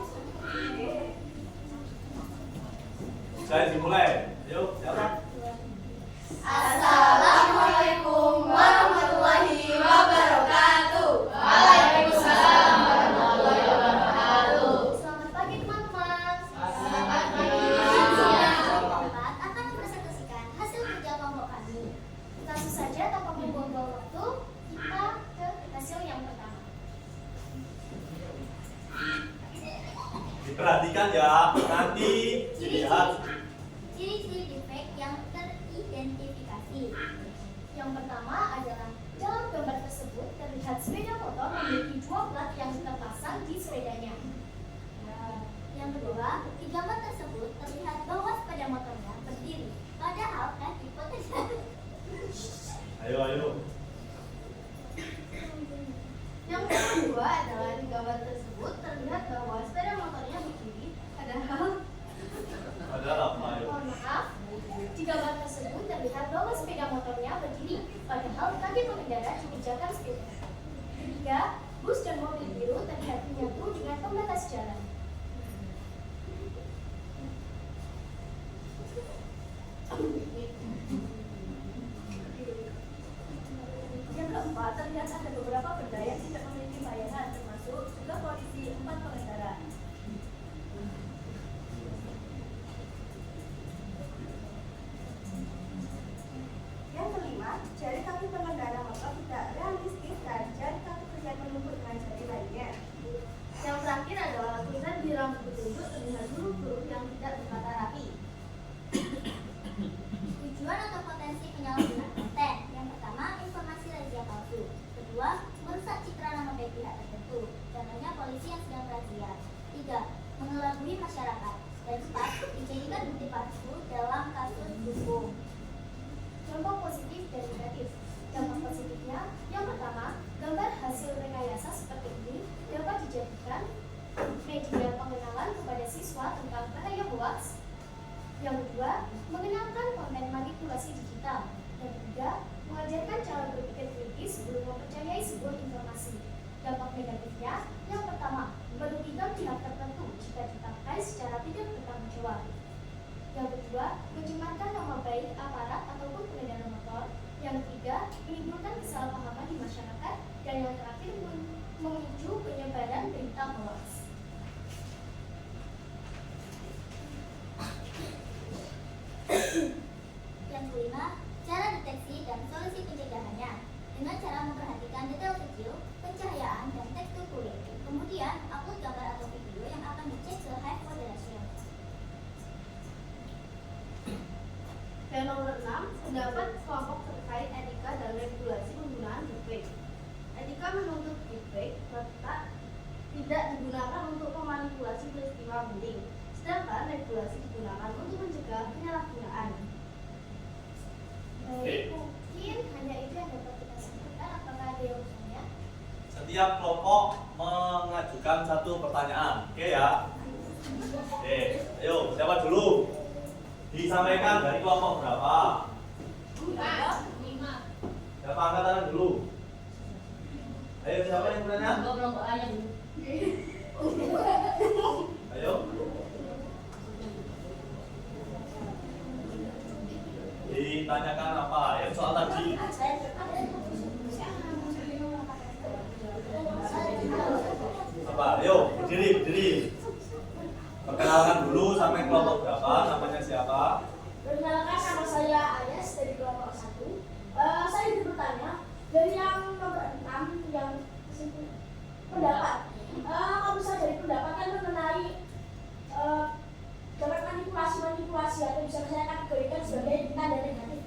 Speaker 1: Saya dimulai. Ayo, siapa?
Speaker 2: Assalamualaikum warahmatullahi wabarakatuh. Waalaikumsalam warahmatullahi wabarakatuh.
Speaker 3: Selamat pagi teman-teman.
Speaker 2: Selamat pagi.
Speaker 3: Kelompok 4 akan mempresentasikan hasil kerja kelompok kami. Langsung saja tanpa membuang-buang waktu, kita ke hasil yang pertama.
Speaker 1: Diperhatikan ya, nanti dilihat.
Speaker 3: Ciri-ciri defek yang teridentifikasi. Yang pertama adalah dalam gambar tersebut terlihat sepeda motor memiliki 2 plat yang terpasang di sepedanya. Yang kedua, di gambar tersebut terlihat bahwa sepeda motornya berdiri, padahal kaki potnya.
Speaker 1: Ayo.
Speaker 3: Yang kedua adalah di gambar tersebut terlihat bahwa sepeda motornya berdiri, padahal
Speaker 1: Apa ayo?
Speaker 3: mohon maaf, di gambar tersebut terlihat bahwa sepeda motornya berdiri, padahal kaki pengendara dipijakan sepeda. Ketiga, bus dan mobil biru terlihat menyatu dengan pembatas jalan. Yang keempat, terlihat ada beberapa benda yang tidak memiliki bayangan, termasuk juga posisi 4 pengendara. Yang kelima, jari kaki pengendara motor tidak realistis dan jari kaki pria menumpuk dengan jari lainnya. Yang terakhir adalah tulisan di rambut petunjuk terlihat huruf-huruf yang tidak tertata rapi. Tujuan atau potensi penyalahgunaan konten. Yang pertama, informasi razia palsu. Kedua, merusak citra nama baik pihak tertentu. Contohnya polisi yang sedang razia. 3. Mengelabui masyarakat. Dan 4. Dijadikan bukti palsu dalam kasus hukum. Contoh positif dan negatif. Dampak positifnya, yang pertama, gambar hasil rekayasa seperti ini dapat dijadikan media pengenalan kepada siswa tentang bahaya hoax. Yang kedua, mengenalkan konten manipulasi digital. Yang deteksi dan solusi pencegahannya dengan cara memperhatikan detail kecil, pencahayaan, dan tekstur kulit. Kemudian, upload gambar atau video yang akan dicek ke High Federation.
Speaker 4: Nomor 6, pendapat kelompok terkait etika dan regulasi penggunaan deepfake. Etika menuntut deepfake tidak digunakan untuk memanipulasi peristiwa penting, sedangkan regulasi digunakan untuk mencegah penyalahgunaan.
Speaker 3: Mungkin hanya itu yang dapat kita sampaikan. Apakah ada yang bertanya?
Speaker 1: Setiap kelompok mengajukan satu pertanyaan. Oke ya? Oke, ayo siapa dulu? Disampaikan dari kelompok berapa?
Speaker 2: 5.
Speaker 1: Siapa angkat tangan dulu? Ayo siapa yang bertanya?
Speaker 2: Kelompok ayam.
Speaker 1: Ayo. Ditanyakan apa? Yang soal tadi. Apa? Ayo, berdiri. Perkenalkan dulu sampai kelompok berapa, namanya siapa?
Speaker 4: Perkenalkan, nama saya Ayas dari kelompok 1. Saya ingin bertanya dari yang nomor 6 yang pendapat. Kalau misalnya dari pendapat kan mengenai dapat manipulasi atau bisa saya kategorikan sebagai tanda negatif.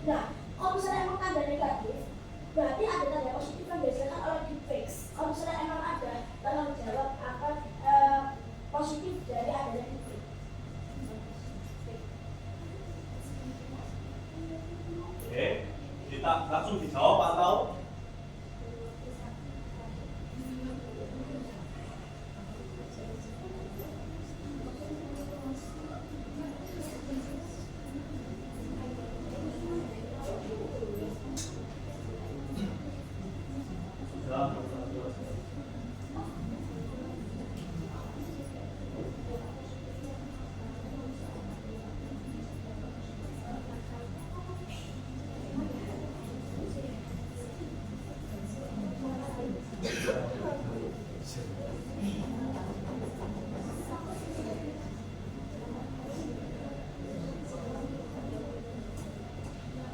Speaker 4: Nah, kalau misalnya emang tanda negatif, berarti ada tanda positif yang dihasilkan oleh deepfake. Kalau misalnya emang ada, tolong jawab apa positif dari adanya deepfake.
Speaker 1: Oke, kita langsung dijawab atau?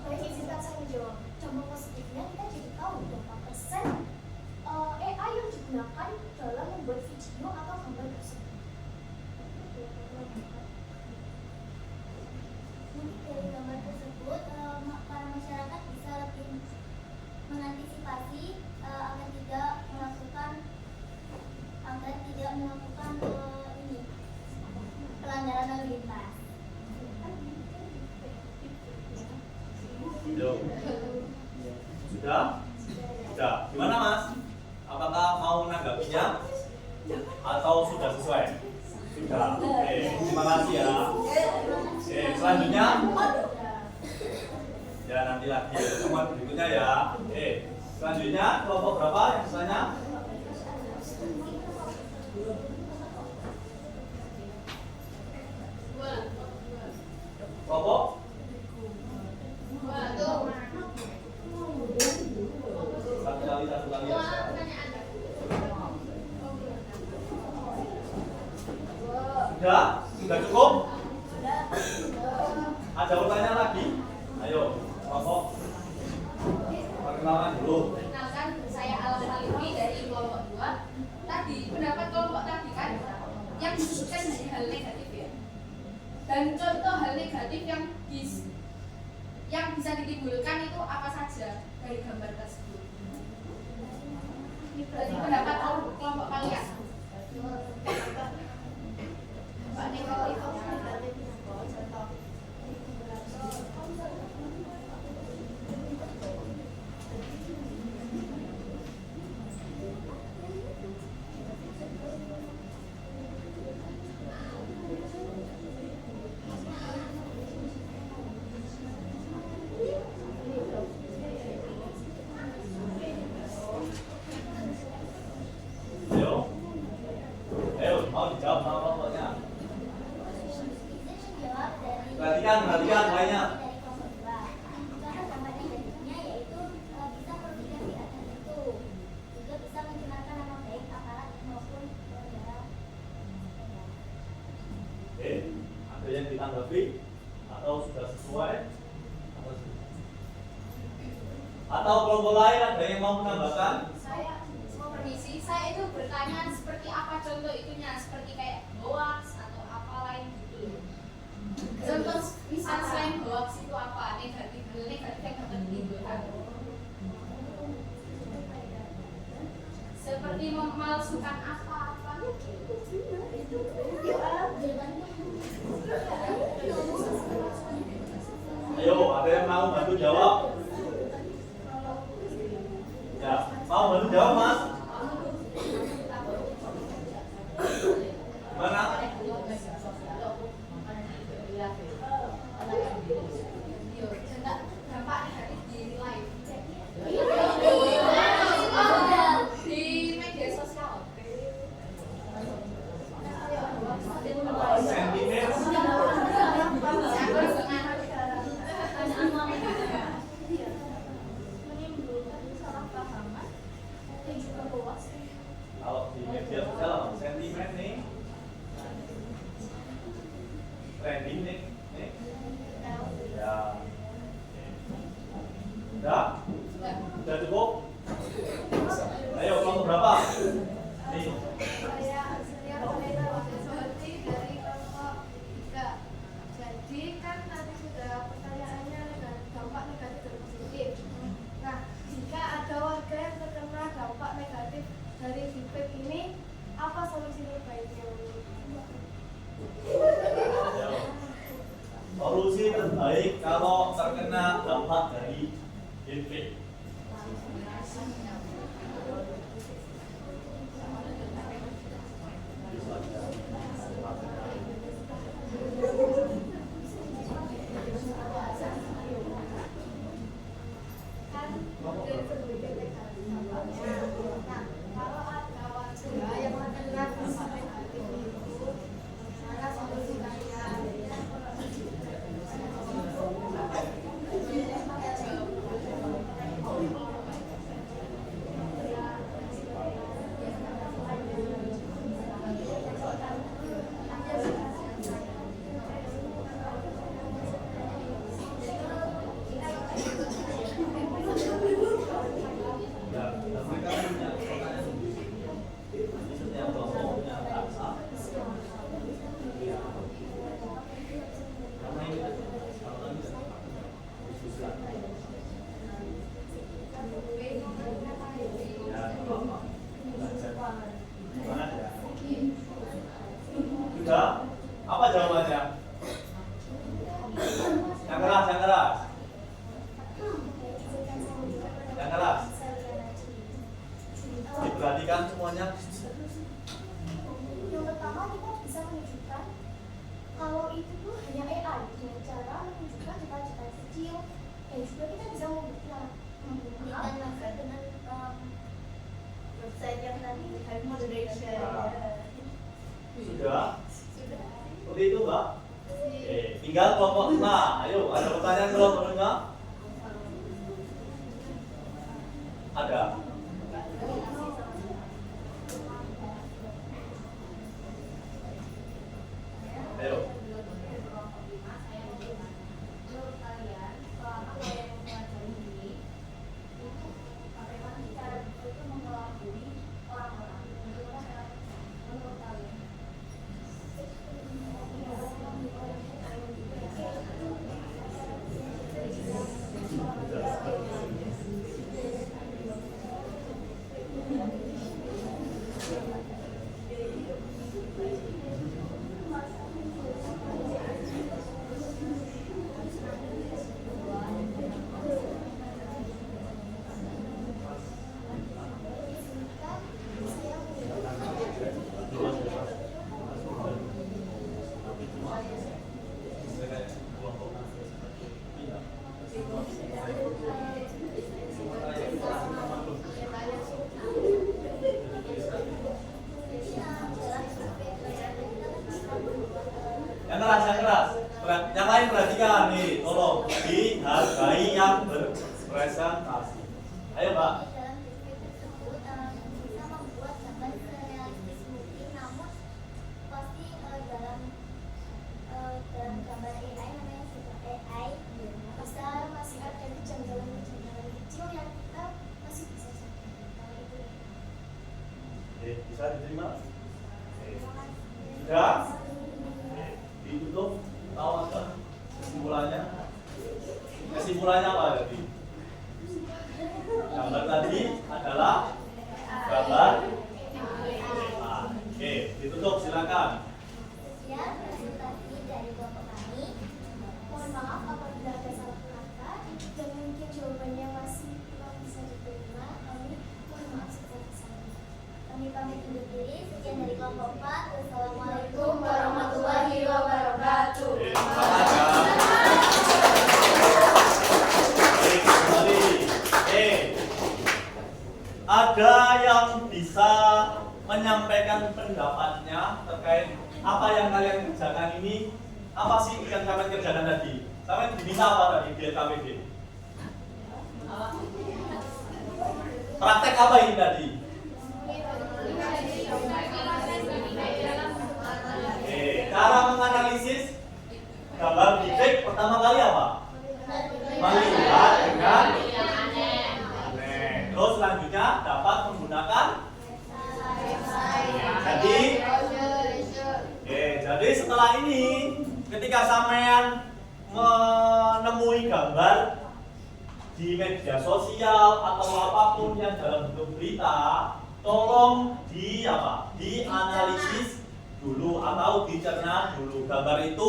Speaker 3: Baik, izinkan saya menjawab. Contoh positifnya kita jadi tahu berapa persen AI yang digunakan dalam membuat video atau gambar tersebut. Mungkin dari gambar tersebut, para masyarakat bisa lebih mengantisipasi agar tidak melakukan pelanggaran lalu lintas.
Speaker 1: Yo. Sudah? Sudah. Gimana Mas? Apakah mau menanggapinya? Atau sudah sesuai? Sudah. Oke, terima kasih ya. Oke, selanjutnya. Ya nanti lagi pertemuan berikutnya ya. Oke, selanjutnya kelompok berapa yang bertanya? Kelompok? Satu kali ya. Sudah cukup? Ada pertanyaan lagi? Ayo, kelompok. Perkenalan dulu.
Speaker 2: Perkenalkan, saya Alam Halimi dari kelompok 2. Tadi pendapat kelompok tadi kan yang disebutkan hanya hal negatif ya. Dan contoh hal negatif yang bisa ditimbulkan itu apa saja dari gambar tersebut. Dari pendapat kelompok kalian. Pak negatif.
Speaker 1: Perhatikan lainnya.
Speaker 3: Karena gambar negatifnya yaitu bisa merugikan pihak tertentu, juga bisa mencemarkan nama baik aparat maupun penyelenggara.
Speaker 1: Oke, ada yang ditanggapi atau sudah sesuai? Atau kelompok lain ada yang mau menambahkan?
Speaker 2: Saya mau permisi, saya itu bertanya seperti apa contoh itunya, seperti kayak hoax atau apa lain gitu. Contoh misal selain hoax itu apa? Negatif yang dapat ditimbulkan. Seperti memalsukan apa-apa gitu.
Speaker 1: Ayo, ada yang mau bantu jawab? Ya, mau bantu jawab mas? Mana?
Speaker 2: Dampak negatif di live. Di media sosial.
Speaker 1: Sentimen.
Speaker 4: Menimbulkan kesalahpahaman dan juga hoax.
Speaker 1: Kalau di media sosial sentimen nih, trending nih. Ya. Udah? Udah cukup? Ayo, kelompok berapa? Nih.
Speaker 5: Saya seperti dari kelompok 3. Jadi kan tadi sudah pertanyaannya dampak negatif dan positif. Nah, jika ada warga yang terkena dampak negatif dari deepfake ini, apa solusi terbaiknya?
Speaker 1: Solusi terbaik kalau terkena dampak dari deepfake.
Speaker 5: Kan dari sebelumnya negatif dampaknya. Nah, kalau ada warga yang terkena dampak negatif itu, gimana solusi kalian?
Speaker 1: Ya, mereka punya pertanyaan sendiri. Jadi setiap kelompok punya rasa. Karena ini susah. Ya, apa-apa. Belajar. Semangat ya. Sudah? Apa jawabannya? Yang keras, yang keras. Yang keras. Diperhatikan semuanya.
Speaker 4: Yang pertama kita bisa menunjukkan kalau itu tuh hanya AI dengan cara menunjukkan cita-cita kecil dan juga kita bisa membuktikan dengan website yang tadi moderation.
Speaker 1: Sudah? Seperti itu, Mbak? Oke, tinggal kelompok 5. Ayo, ada pertanyaan kelompok 5? Ada. Ayo. bisa diterima? Oke. Sudah? Oke. Ditutup. Tahu apa kesimpulannya? Kesimpulannya apa tadi? Gambar tadi adalah gambar. Oke, ditutup silakan.
Speaker 3: Sekian presentasi dari kelompok kami.
Speaker 4: Mohon maaf apabila ada salah kata dan mungkin jawabannya masih belum bisa diterima. Kami mohon maaf sebesar-besarnya.
Speaker 3: Kami pamit undur diri. Sekian dari kelompok 4.
Speaker 2: Assalamualaikum warahmatullahi wabarakatuh.
Speaker 1: Selamat ya. Baik, kembali. Ada yang bisa menyampaikan pendapatnya terkait apa yang kalian kerjakan ini? Apa sih yang kalian kerjakan tadi? Kalian diminta apa tadi di LKPD? Praktek apa ini tadi? Cara menganalisis gambar defect pertama kali apa? Melihat dengan aneh. Terus selanjutnya dapat menggunakan. Jadi setelah ini ketika sampean menemui gambar di media sosial atau apapun yang dalam bentuk berita, tolong dianalisis dulu atau dicerna dulu gambar itu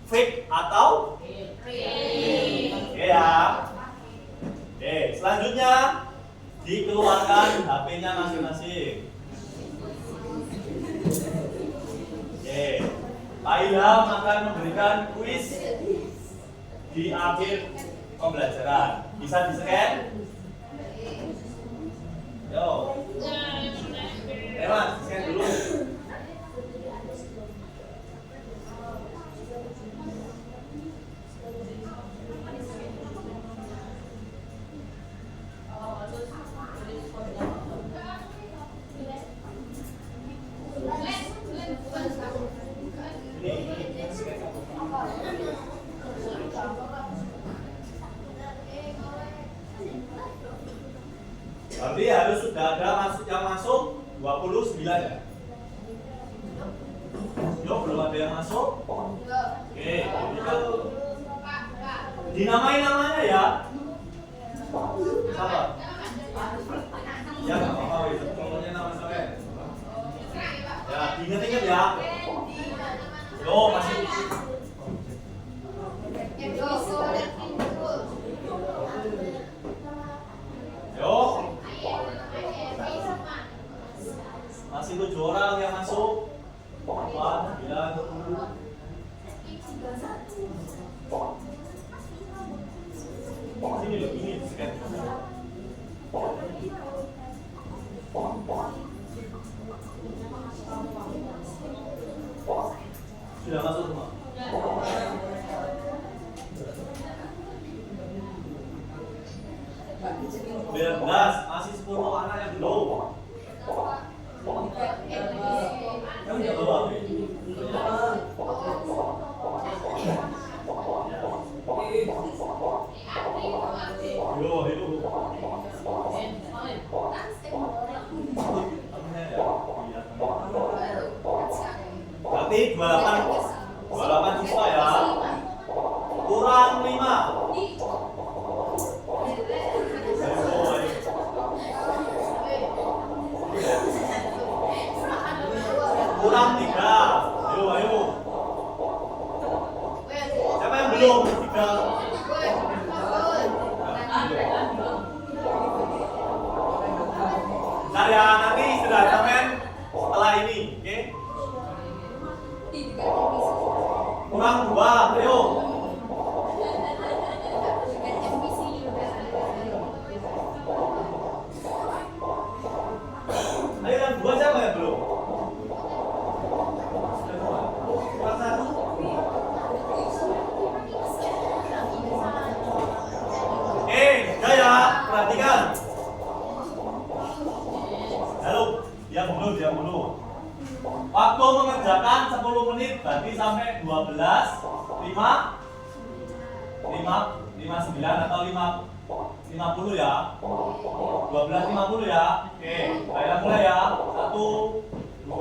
Speaker 1: fake atau real. Oke ya. Oke, selanjutnya dikeluarkan HP-nya masing-masing. Oke, Pak Ilham akan memberikan kuis di akhir pembelajaran. Bisa di-scan? Yo. Mas, scan dulu. Berarti harus sudah ada yang masuk 29 ya? Yo, belum ada yang masuk? Oke, dinamai namanya ya? Siapa? Ya, nggak apa-apa, itu pokoknya nama saya. Ya, diingat-ingat ya. Yo, masih. Yo. Masih 7 orang yang masuk. 4, 9, 10. Sini loh, ini scan. Sudah masuk semua? Belas, masih 10 anak yang belum. Kamu udah bawa? Yo, itu. Berarti 28 siswa ya. Kurang 5. Kurang 3. Ayo. Siapa yang belum? 3. Bentar ya, nanti istirahat sampean setelah ini, oke? Kurang 2, ayo. Ayo yang 2 siapa yang belum? Kurang 1. Udah ya, perhatikan. Lalu, diam dulu. Waktu mengerjakan 10 menit berarti sampai 12, 59 atau 50 ya. 12.50 ya. Oke, saya mulai ya. 1 1, 2,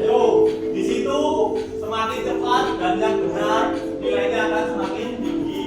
Speaker 1: ayo, di situ semakin cepat dan yang benar nilainya akan semakin tinggi.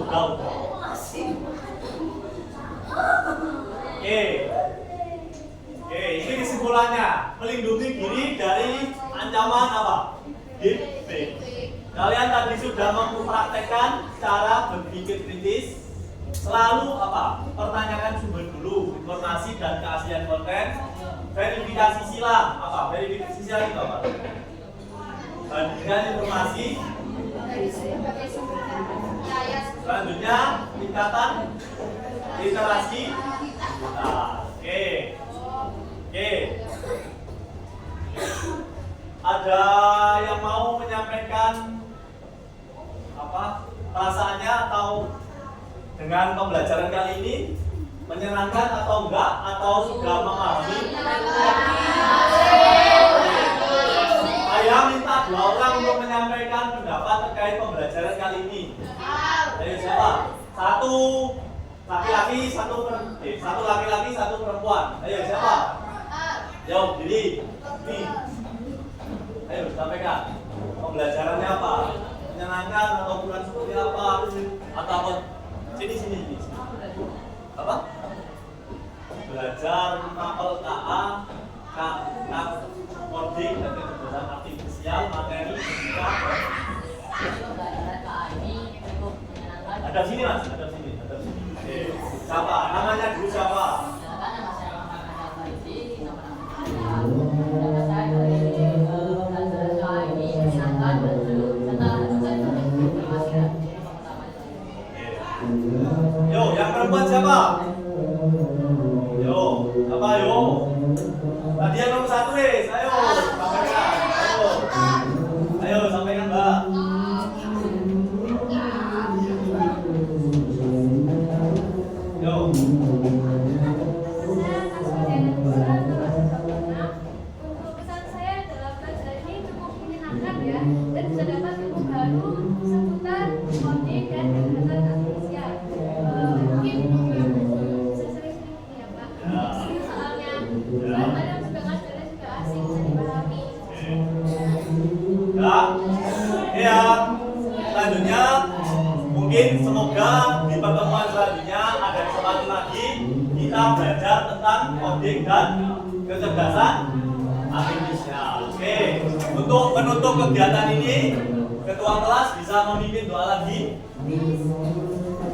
Speaker 1: udah. Oke. Oke, ini kesimpulannya. Melindungi diri dari ancaman apa? Deepfake. Kalian tadi sudah mempraktekkan cara berpikir kritis. Selalu apa? Pertanyakan sumber dulu, informasi dan keaslian konten. Verifikasi silang. Apa? Verifikasi silang itu apa? Bandingkan informasi. Selanjutnya tingkatan literasi. Nah, oke. Oke. Ada yang mau menyampaikan apa perasaannya atau dengan pembelajaran kali ini menyenangkan atau enggak atau sudah memahami? Saya minta 2 orang untuk menyampaikan pendapat terkait pembelajaran kali ini. Ayo siapa? 1 laki-laki, 1 laki-laki, 1 perempuan. Ayo siapa? Jawab diri. Ayo sampaikan. Pembelajarannya apa? Menyenangkan atau bukan seperti apa? Atau apa? Sini. Apa? Belajar mapel KA, coding dan kecerdasan artifisial, materi fisika. Ada sini mas, ada sini. Oke. Siapa? Namanya dulu siapa? Yo, yang perempuan siapa? Yo, apa yo? Tadi yang nomor 1 ayo sampaikan. Ayo sampaikan Mbak. Yo.
Speaker 5: Untuk pesan saya dalam pelajaran ini cukup menyenangkan ya, dan bisa dapat ilmu baru seputar coding dan kecerdasan artifisial. Mungkin bisa sering-sering ini ya Pak. Sering soalnya, kadang juga ngajarnya juga asik, bisa dipahami.
Speaker 1: Ya, selanjutnya mungkin semoga di pertemuan selanjutnya ada kesempatan lagi kita belajar tentang coding dan kecerdasan artifisial. Oke, untuk menutup kegiatan ini, ketua kelas bisa memimpin doa lagi.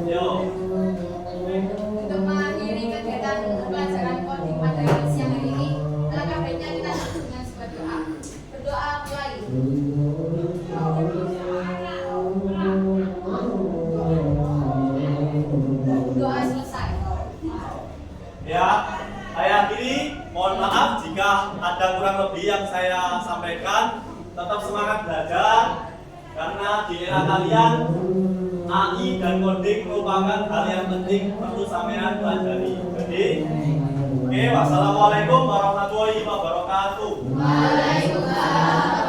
Speaker 1: Yo.
Speaker 2: Untuk mengakhiri kegiatan pelajaran coding pada siang hari ini, alangkah baiknya kita tutup dengan sebuah doa. Berdoa mulai. Doa selesai.
Speaker 1: Ya, saya akhiri. Mohon maaf jika ada kurang lebih yang saya sampaikan. Tetap semangat belajar karena di era kalian AI dan coding merupakan hal yang penting perlu sampean pelajari. Jadi, oke, wassalamualaikum warahmatullahi wabarakatuh.
Speaker 2: Waalaikumsalam.